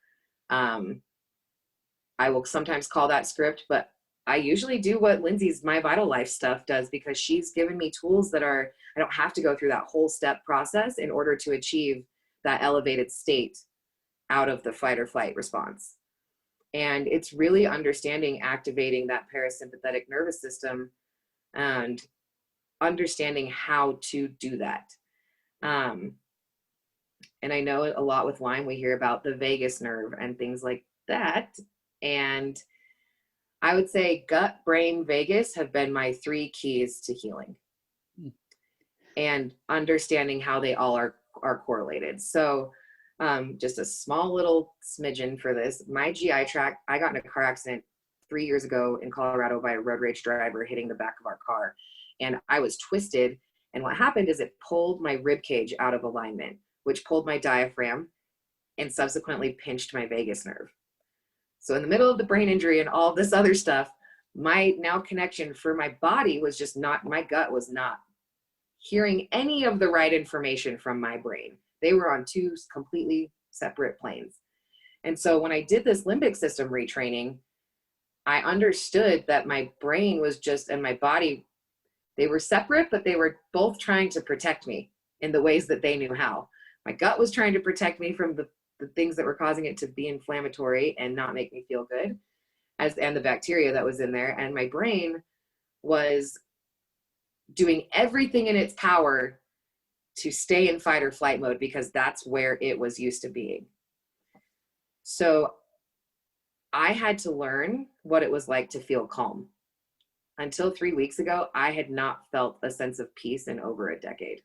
I will sometimes call that script, but I usually do what Lindsay's My Vital Life stuff does, because she's given me tools that I don't have to go through that whole step process in order to achieve that elevated state out of the fight or flight response. And it's really understanding, activating that parasympathetic nervous system and understanding how to do that. And I know a lot with Lyme, we hear about the vagus nerve and things like that. And I would say gut, brain, vagus have been my 3 keys to healing and understanding how they all are correlated. So just a small little smidgen for this. My GI tract, I got in a car accident 3 years ago in Colorado by a road rage driver hitting the back of our car. And I was twisted. And what happened is it pulled my rib cage out of alignment, which pulled my diaphragm and subsequently pinched my vagus nerve. So in the middle of the brain injury and all this other stuff, my now connection for my body was just not, my gut was not hearing any of the right information from my brain. They were on 2 completely separate planes. And so when I did this limbic system retraining, I understood that my brain was just, and my body, they were separate, but they were both trying to protect me in the ways that they knew how. My gut was trying to protect me from the things that were causing it to be inflammatory and not make me feel good, and the bacteria that was in there. And my brain was doing everything in its power to stay in fight or flight mode, because that's where it was used to being. So I had to learn what it was like to feel calm. Until 3 weeks ago, I had not felt a sense of peace in over a decade.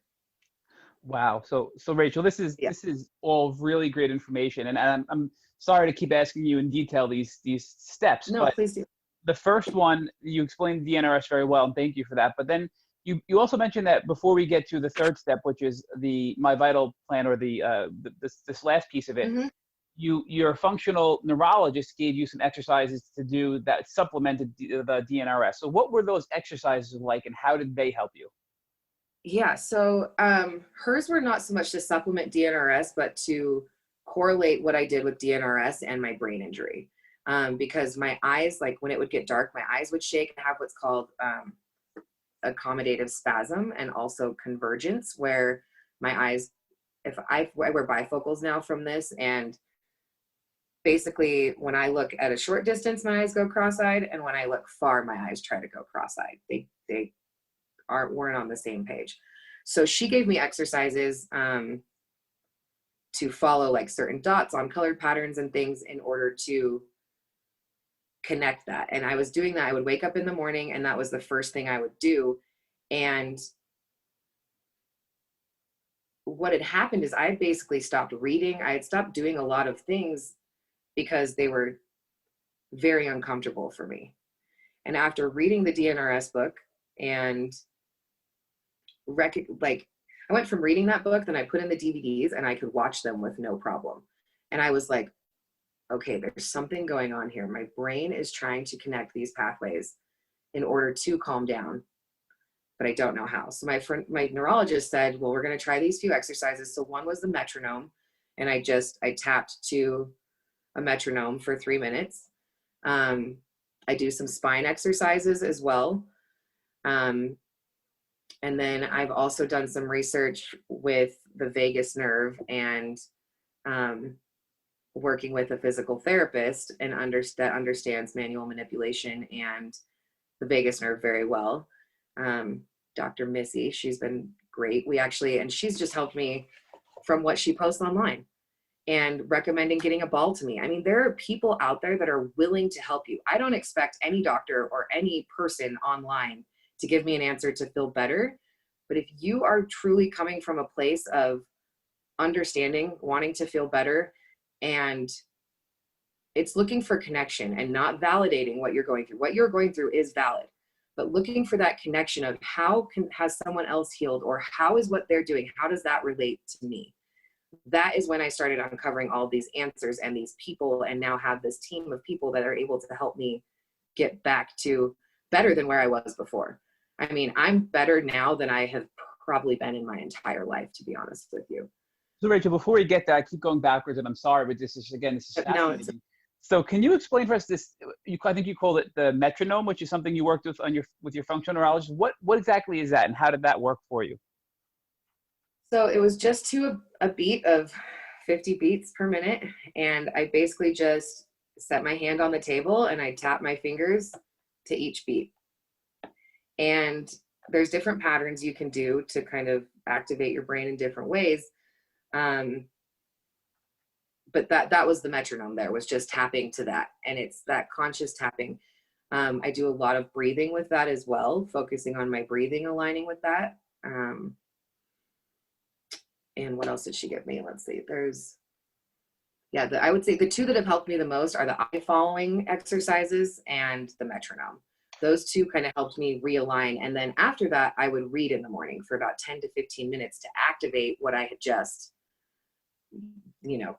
Wow. So Rachel, this is all really great information, and I'm sorry to keep asking you in detail these steps. No, but please do. The first one, you explained DNRS very well, and thank you for that. But then you also mentioned that before we get to the third step, which is the My Vital plan, or this last piece of it, Mm-hmm. Your functional neurologist gave you some exercises to do that supplemented the DNRS. So what were those exercises like, and how did they help you? Yeah, so hers were not so much to supplement DNRS, but to correlate what I did with DNRS and my brain injury. Because my eyes, like when it would get dark, my eyes would shake and have what's called accommodative spasm, and also convergence, where my eyes, I wear bifocals now from this, and basically when I look at a short distance, my eyes go cross-eyed, and when I look far, my eyes try to go cross-eyed. They weren't on the same page. So she gave me exercises to follow like certain dots on colored patterns and things in order to connect that. And I was doing that. I would wake up in the morning, and that was the first thing I would do. And what had happened is I had basically stopped reading. I had stopped doing a lot of things because they were very uncomfortable for me. And after reading the DNRS book and I went from reading that book, then I put in the DVDs and I could watch them with no problem. And I was like, okay, there's something going on here. My brain is trying to connect these pathways in order to calm down, but I don't know how. So my neurologist said, well, we're going to try these few exercises. So one was the metronome, and I tapped to a metronome for 3 minutes. I do some spine exercises as well. And then I've also done some research with the vagus nerve and working with a physical therapist and that understands manual manipulation and the vagus nerve very well. Dr. Missy, she's been great. And she's just helped me from what she posts online and recommending getting a ball to me. I mean, there are people out there that are willing to help you. I don't expect any doctor or any person online to give me an answer to feel better. But if you are truly coming from a place of understanding, wanting to feel better, and it's looking for connection and not validating what you're going through. What you're going through is valid, but looking for that connection of has someone else healed, or how is what they're doing, how does that relate to me? That is when I started uncovering all these answers and these people, and now have this team of people that are able to help me get back to better than where I was before. I mean, I'm better now than I have probably been in my entire life, to be honest with you. So Rachel, before we get there, I keep going backwards, and I'm sorry, but this is fascinating. So can you explain for us this, I think you called it the metronome, which is something you worked with with your functional neurologist. What exactly is that, and how did that work for you? So it was just to a beat of 50 beats per minute. And I basically just set my hand on the table and I tap my fingers to each beat. And there's different patterns you can do to kind of activate your brain in different ways. But that was the metronome there, was just tapping to that. And it's that conscious tapping. I do a lot of breathing with that as well, focusing on my breathing, aligning with that. And what else did she give me? Let's see, I would say the two that have helped me the most are the eye following exercises and the metronome. Those two kind of helped me realign. And then after that, I would read in the morning for about 10 to 15 minutes to activate what I had just,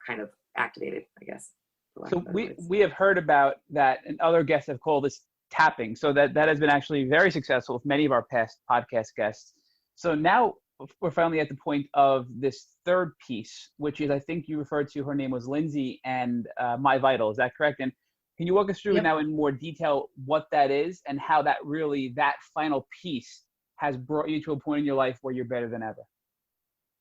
kind of activated, I guess. So we have heard about that, and other guests have called this tapping. So that has been actually very successful with many of our past podcast guests. So now we're finally at the point of this third piece, which is, I think you referred to, her name was Lindsay, and MyVital. Is that correct? And can you walk us through now in more detail what that is and how that final piece has brought you to a point in your life where you're better than ever?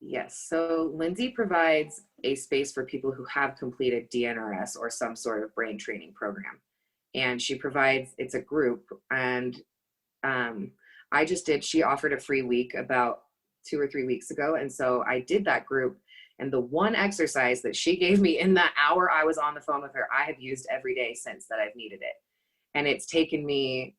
Yes. So Lindsay provides a space for people who have completed DNRS or some sort of brain training program. And it's a group. And she offered a free week about 2 or 3 weeks ago. And so I did that group. And the one exercise that she gave me in that hour I was on the phone with her, I have used every day since that I've needed it. And it's taken me,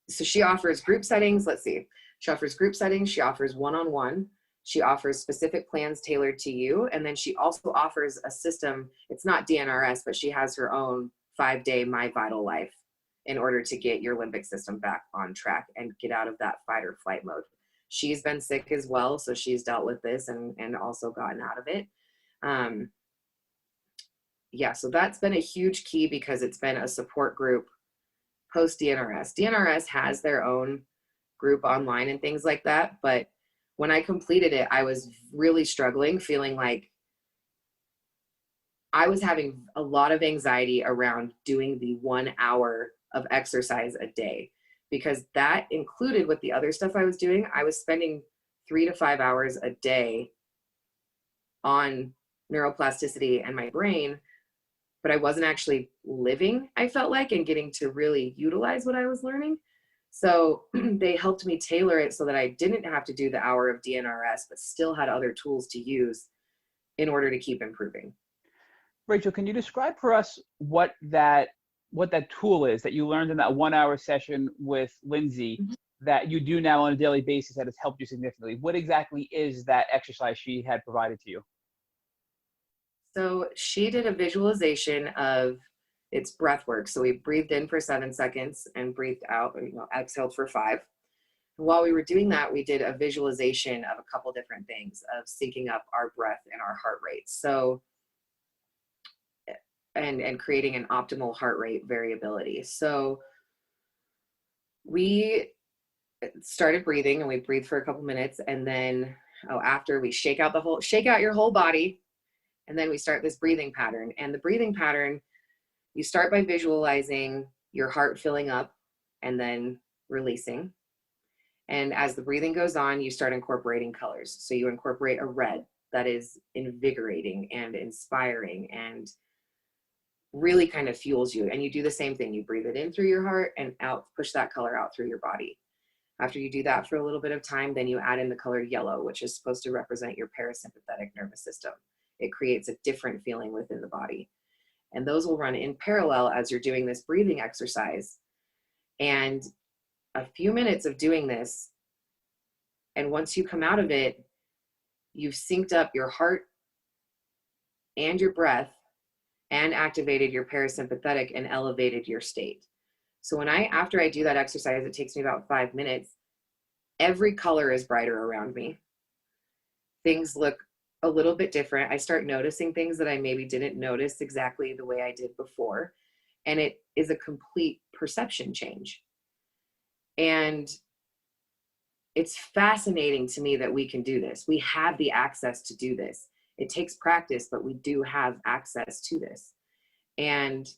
so she offers group settings. Let's see. She offers group settings. She offers one-on-one. She offers specific plans tailored to you. And then she also offers a system. It's not DNRS, but she has her own 5-day MyVital life in order to get your limbic system back on track and get out of that fight or flight mode. She's been sick as well, so she's dealt with this and also gotten out of it. So that's been a huge key because it's been a support group post DNRS. DNRS has their own group online and things like that, but when I completed it, I was really struggling, feeling like I was having a lot of anxiety around doing the 1 hour of exercise a day, because that included with the other stuff I was doing. I was spending 3 to 5 hours a day on neuroplasticity and my brain, but I wasn't actually living, I felt like, and getting to really utilize what I was learning. So they helped me tailor it so that I didn't have to do the hour of DNRS, but still had other tools to use in order to keep improving. Rachel, can you describe for us what that tool is that you learned in that 1 hour session with Lindsay that you do now on a daily basis that has helped you significantly? What exactly is that exercise she had provided to you? So she did a visualization of its breath work. So we breathed in for 7 seconds and breathed out, exhaled for 5. And while we were doing that, we did a visualization of a couple different things of syncing up our breath and our heart rate. So, and creating an optimal heart rate variability. So we started breathing and we breathed for a couple minutes, and then after we shake out your whole body, and then we start this breathing pattern. And the breathing pattern, you start by visualizing your heart filling up and then releasing. And as the breathing goes on, you start incorporating colors. So you incorporate a red, that is invigorating and inspiring and really kind of fuels you. And you do the same thing. You breathe it in through your heart and out, push that color out through your body. After you do that for a little bit of time, then you add in the color yellow, which is supposed to represent your parasympathetic nervous system. It creates a different feeling within the body. And those will run in parallel as you're doing this breathing exercise. And a few minutes of doing this, and once you come out of it, you've synced up your heart and your breath and activated your parasympathetic and elevated your state. So after I do that exercise, it takes me about 5 minutes. Every color is brighter around me. Things look a little bit different. I start noticing things that I maybe didn't notice exactly the way I did before. And it is a complete perception change. And it's fascinating to me that we can do this. We have the access to do this. It takes practice, but we do have access to this. And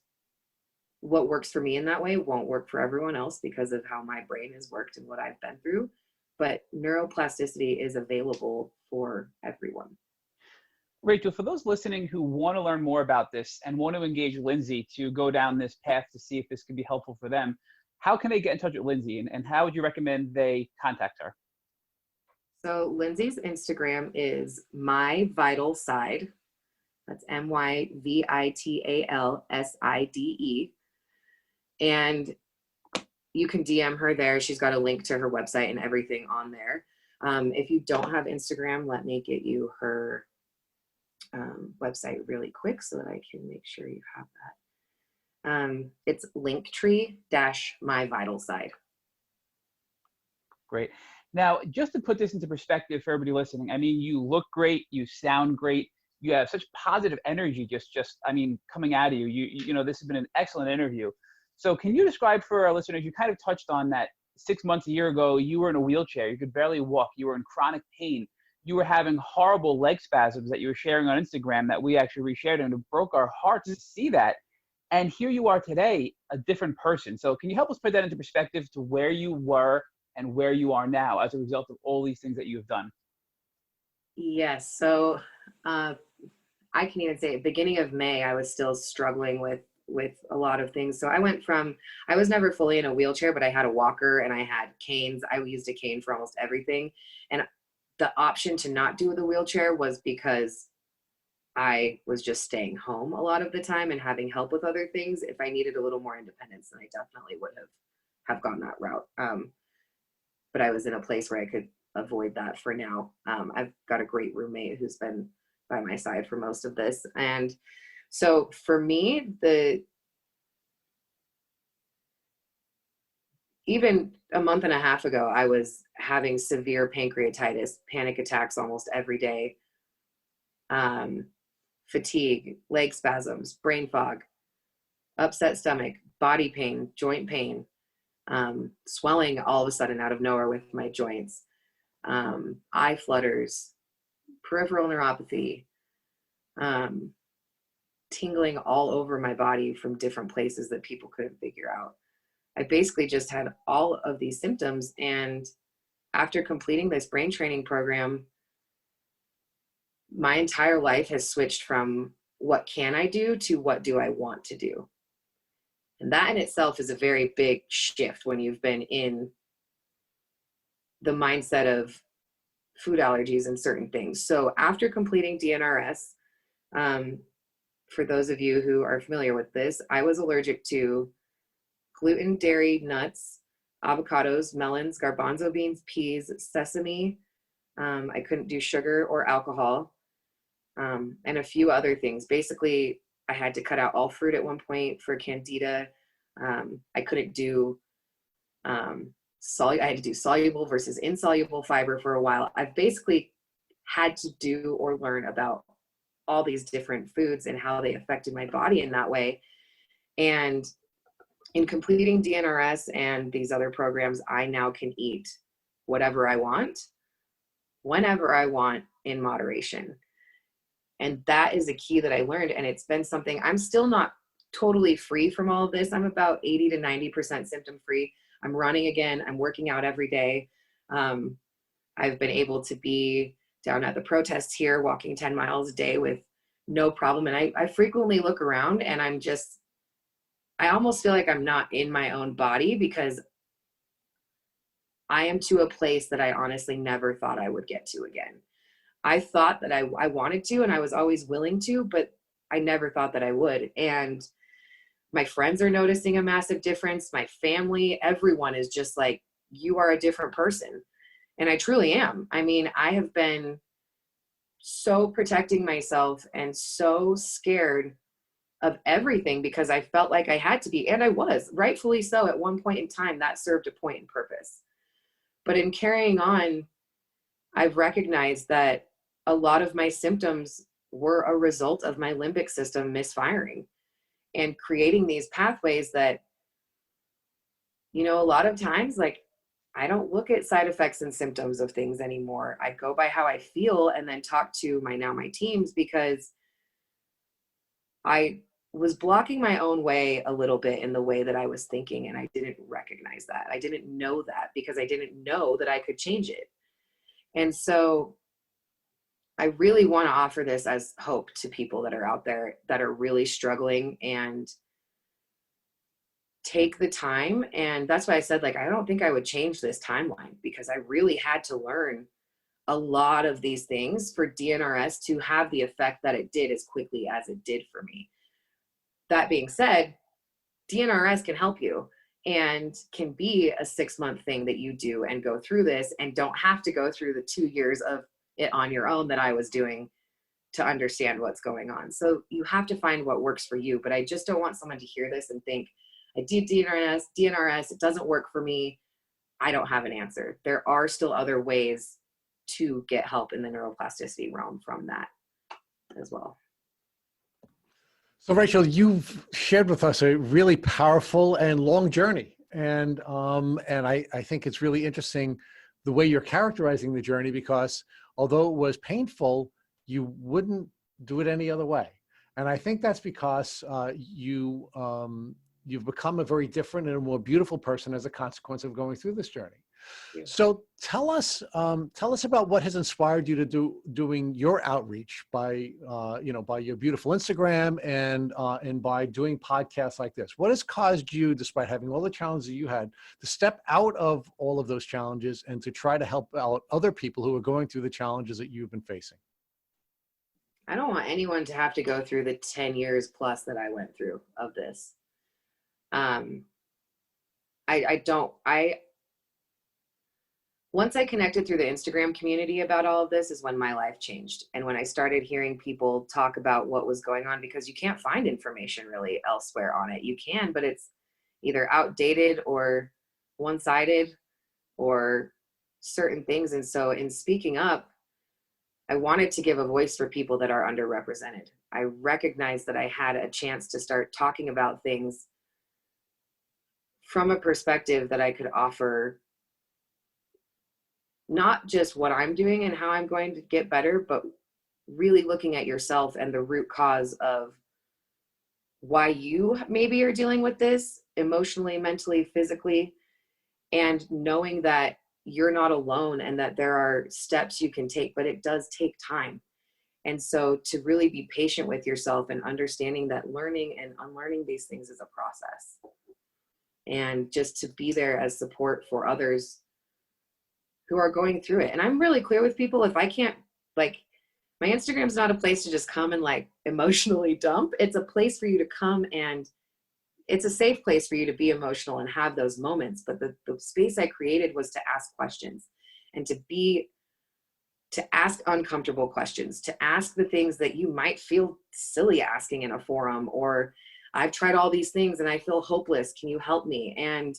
what works for me in that way won't work for everyone else because of how my brain has worked and what I've been through. But neuroplasticity is available for everyone. Rachel, for those listening who want to learn more about this and want to engage Lindsay to go down this path to see if this can be helpful for them, how can they get in touch with Lindsay, and how would you recommend they contact her? So Lindsay's Instagram is My Vital Side. That's MyVitalSide. And you can DM her there. She's got a link to her website and everything on there. If you don't have Instagram, let me get you her website really quick so that I can make sure you have that. It's Linktree-MyVitalSide. Great. Now, just to put this into perspective for everybody listening, I mean, you look great, you sound great, you have such positive energy coming out of you. You know, this has been an excellent interview. So can you describe for our listeners, you kind of touched on that 6 months, a year ago, you were in a wheelchair, you could barely walk, you were in chronic pain, you were having horrible leg spasms that you were sharing on Instagram that we actually reshared, and it broke our hearts to see that. And here you are today, a different person. So can you help us put that into perspective to where you were and where you are now as a result of all these things that you've done? Yes. So I can even say at the beginning of May, I was still struggling with a lot of things. So I was never fully in a wheelchair, but I had a walker and I had canes. I used a cane for almost everything. And the option to not do the wheelchair was because I was just staying home a lot of the time and having help with other things. If I needed a little more independence, then I definitely would have gone that route. But I was in a place where I could avoid that for now. I've got a great roommate who's been by my side for most of this. And so for me, even a month and a half ago, I was having severe pancreatitis, panic attacks almost every day, fatigue, leg spasms, brain fog, upset stomach, body pain, joint pain, swelling all of a sudden out of nowhere with my joints, eye flutters, peripheral neuropathy, tingling all over my body from different places that people couldn't figure out. I basically just had all of these symptoms. And after completing this brain training program, my entire life has switched from what can I do to what do I want to do. And that in itself is a very big shift when you've been in the mindset of food allergies and certain things. So after completing DNRS, for those of you who are familiar with this, I was allergic to gluten, dairy, nuts, avocados, melons, garbanzo beans, peas, sesame. I couldn't do sugar or alcohol, and a few other things. Basically, I had to cut out all fruit at one point for candida. I couldn't do I had to do soluble versus insoluble fiber for a while. I've basically had to do or learn about all these different foods and how they affected my body in that way. And in completing DNRS and these other programs, I now can eat whatever I want, whenever I want, in moderation. And that is a key that I learned. And it's been something, I'm still not totally free from all of this. I'm about 80 to 90% symptom free. I'm running again. I'm working out every day. I've been able to be down at the protests here, walking 10 miles a day with no problem. And I frequently look around and I almost feel like I'm not in my own body, because I am to a place that I honestly never thought I would get to again. I thought that I wanted to, and I was always willing to, but I never thought that I would. And my friends are noticing a massive difference. My family, everyone is just like, you are a different person. And I truly am. I mean, I have been so protecting myself and so scared of everything because I felt like I had to be, and I was, rightfully so at one point in time. That served a point and purpose. But in carrying on, I've recognized that a lot of my symptoms were a result of my limbic system misfiring and creating these pathways that, you know, a lot of times, like, I don't look at side effects and symptoms of things anymore. I go by how I feel and then talk to my teams, because I was blocking my own way a little bit in the way that I was thinking. And I didn't recognize that. I didn't know that because I didn't know that I could change it. And so I really want to offer this as hope to people that are out there that are really struggling, and take the time. And that's why I said, like, I don't think I would change this timeline, because I really had to learn a lot of these things for DNRS to have the effect that it did as quickly as it did for me. That being said, DNRS can help you and can be a 6-month thing that you do and go through this, and don't have to go through the 2 years of it on your own that I was doing to understand what's going on. So you have to find what works for you. But I just don't want someone to hear this and think, I did DNRS, it doesn't work for me. I don't have an answer. There are still other ways to get help in the neuroplasticity realm from that as well. So Rachel, you've shared with us a really powerful and long journey. And I think it's really interesting the way you're characterizing the journey, because although it was painful, you wouldn't do it any other way. And I think that's because you've become a very different and a more beautiful person as a consequence of going through this journey. Yeah. So tell us about what has inspired you to doing your outreach by your beautiful Instagram and by doing podcasts like this. What has caused you, despite having all the challenges you had, to step out of all of those challenges and to try to help out other people who are going through the challenges that you've been facing? I don't want anyone to have to go through the 10 years plus that I went through of this. Once I connected through the Instagram community about all of this is when my life changed. And when I started hearing people talk about what was going on, because you can't find information really elsewhere on it. You can, but it's either outdated or one-sided or certain things. And so in speaking up, I wanted to give a voice for people that are underrepresented. I recognized that I had a chance to start talking about things from a perspective that I could offer not just what I'm doing and how I'm going to get better, but really looking at yourself and the root cause of why you maybe are dealing with this emotionally, mentally, physically, and knowing that you're not alone and that there are steps you can take, but it does take time. And so to really be patient with yourself and understanding that learning and unlearning these things is a process. And just to be there as support for others who are going through it. And I'm really clear with people, if I can't, like, my Instagram's not a place to just come and like emotionally dump. It's a place for you to come, and it's a safe place for you to be emotional and have those moments. But the space I created was to ask questions and to ask uncomfortable questions, to ask the things that you might feel silly asking in a forum, or I've tried all these things and I feel hopeless. Can you help me? And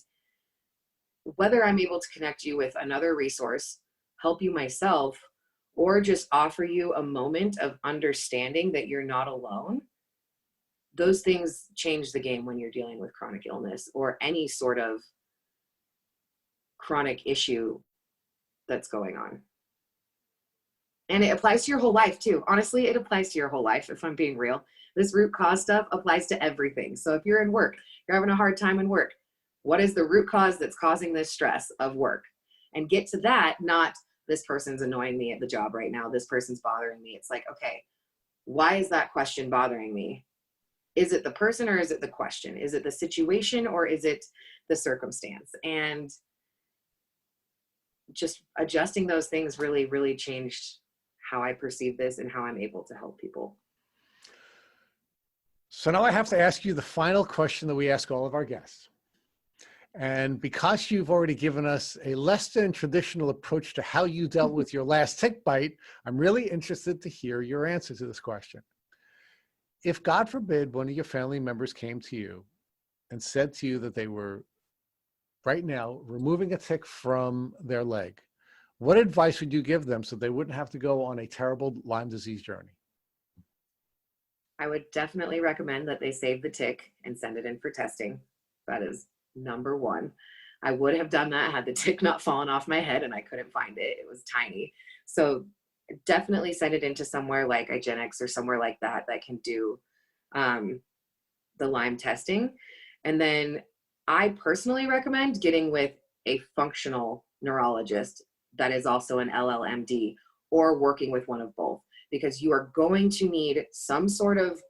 whether I'm able to connect you with another resource, help you myself, or just offer you a moment of understanding that you're not alone, those things change the game when you're dealing with chronic illness or any sort of chronic issue that's going on. And it applies to your whole life too. Honestly, it applies to your whole life, if I'm being real. This root cause stuff applies to everything. So if you're in work, you're having a hard time in work, what is the root cause that's causing this stress of work? And get to that, not this person's annoying me at the job right now. This person's bothering me. It's like, okay, why is that question bothering me? Is it the person or is it the question? Is it the situation or is it the circumstance? And just adjusting those things really, really changed how I perceive this and how I'm able to help people. So now I have to ask you the final question that we ask all of our guests. And because you've already given us a less than traditional approach to how you dealt with your last tick bite, I'm really interested to hear your answer to this question. If, God forbid, one of your family members came to you and said to you that they were right now removing a tick from their leg, what advice would you give them so they wouldn't have to go on a terrible Lyme disease journey? I would definitely recommend that they save the tick and send it in for testing. That is number one. I would have done that had the tick not fallen off my head and I couldn't find it. It was tiny. So definitely send it into somewhere like IGeneX or somewhere like that that can do the Lyme testing. And then I personally recommend getting with a functional neurologist that is also an LLMD, or working with one of both, because you are going to need some sort of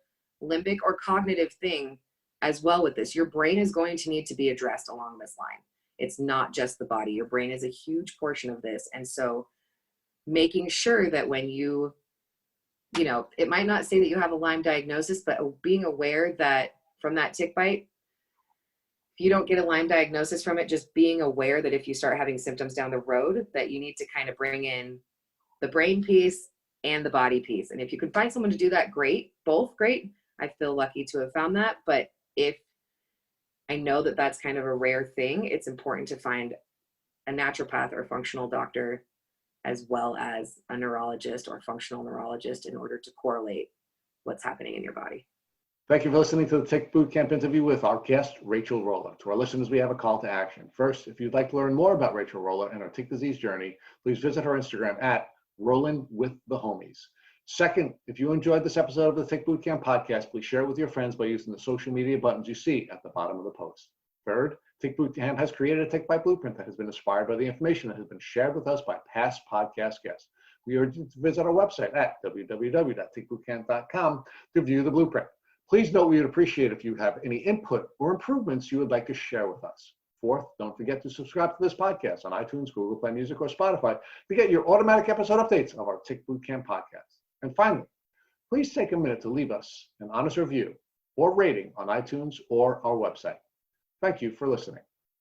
limbic or cognitive thing as well with this. Your brain is going to need to be addressed along this line. It's not just the body. Your brain is a huge portion of this. And so making sure that when you know, it might not say that you have a Lyme diagnosis, but being aware that from that tick bite, if you don't get a Lyme diagnosis from it, just being aware that if you start having symptoms down the road, that you need to kind of bring in the brain piece and the body piece. And if you can find someone to do that, great, both great. I feel lucky to have found that. But if I know that that's kind of a rare thing, it's important to find a naturopath or functional doctor, as well as a neurologist or functional neurologist, in order to correlate what's happening in your body. Thank you for listening to the Tick Bootcamp interview with our guest, Rachel Rolla. To our listeners, we have a call to action. First, if you'd like to learn more about Rachel Rolla and her tick disease journey, please visit her Instagram at RollinWithTheHomies. Second, if you enjoyed this episode of the Tick Bootcamp podcast, please share it with your friends by using the social media buttons you see at the bottom of the post. Third, Tick Bootcamp has created a Tick Bite Blueprint that has been inspired by the information that has been shared with us by past podcast guests. We urge you to visit our website at www.tickbootcamp.com to view the blueprint. Please note we would appreciate if you have any input or improvements you would like to share with us. Fourth, don't forget to subscribe to this podcast on iTunes, Google Play Music, or Spotify to get your automatic episode updates of our Tick Bootcamp podcast. And finally, please take a minute to leave us an honest review or rating on iTunes or our website. Thank you for listening.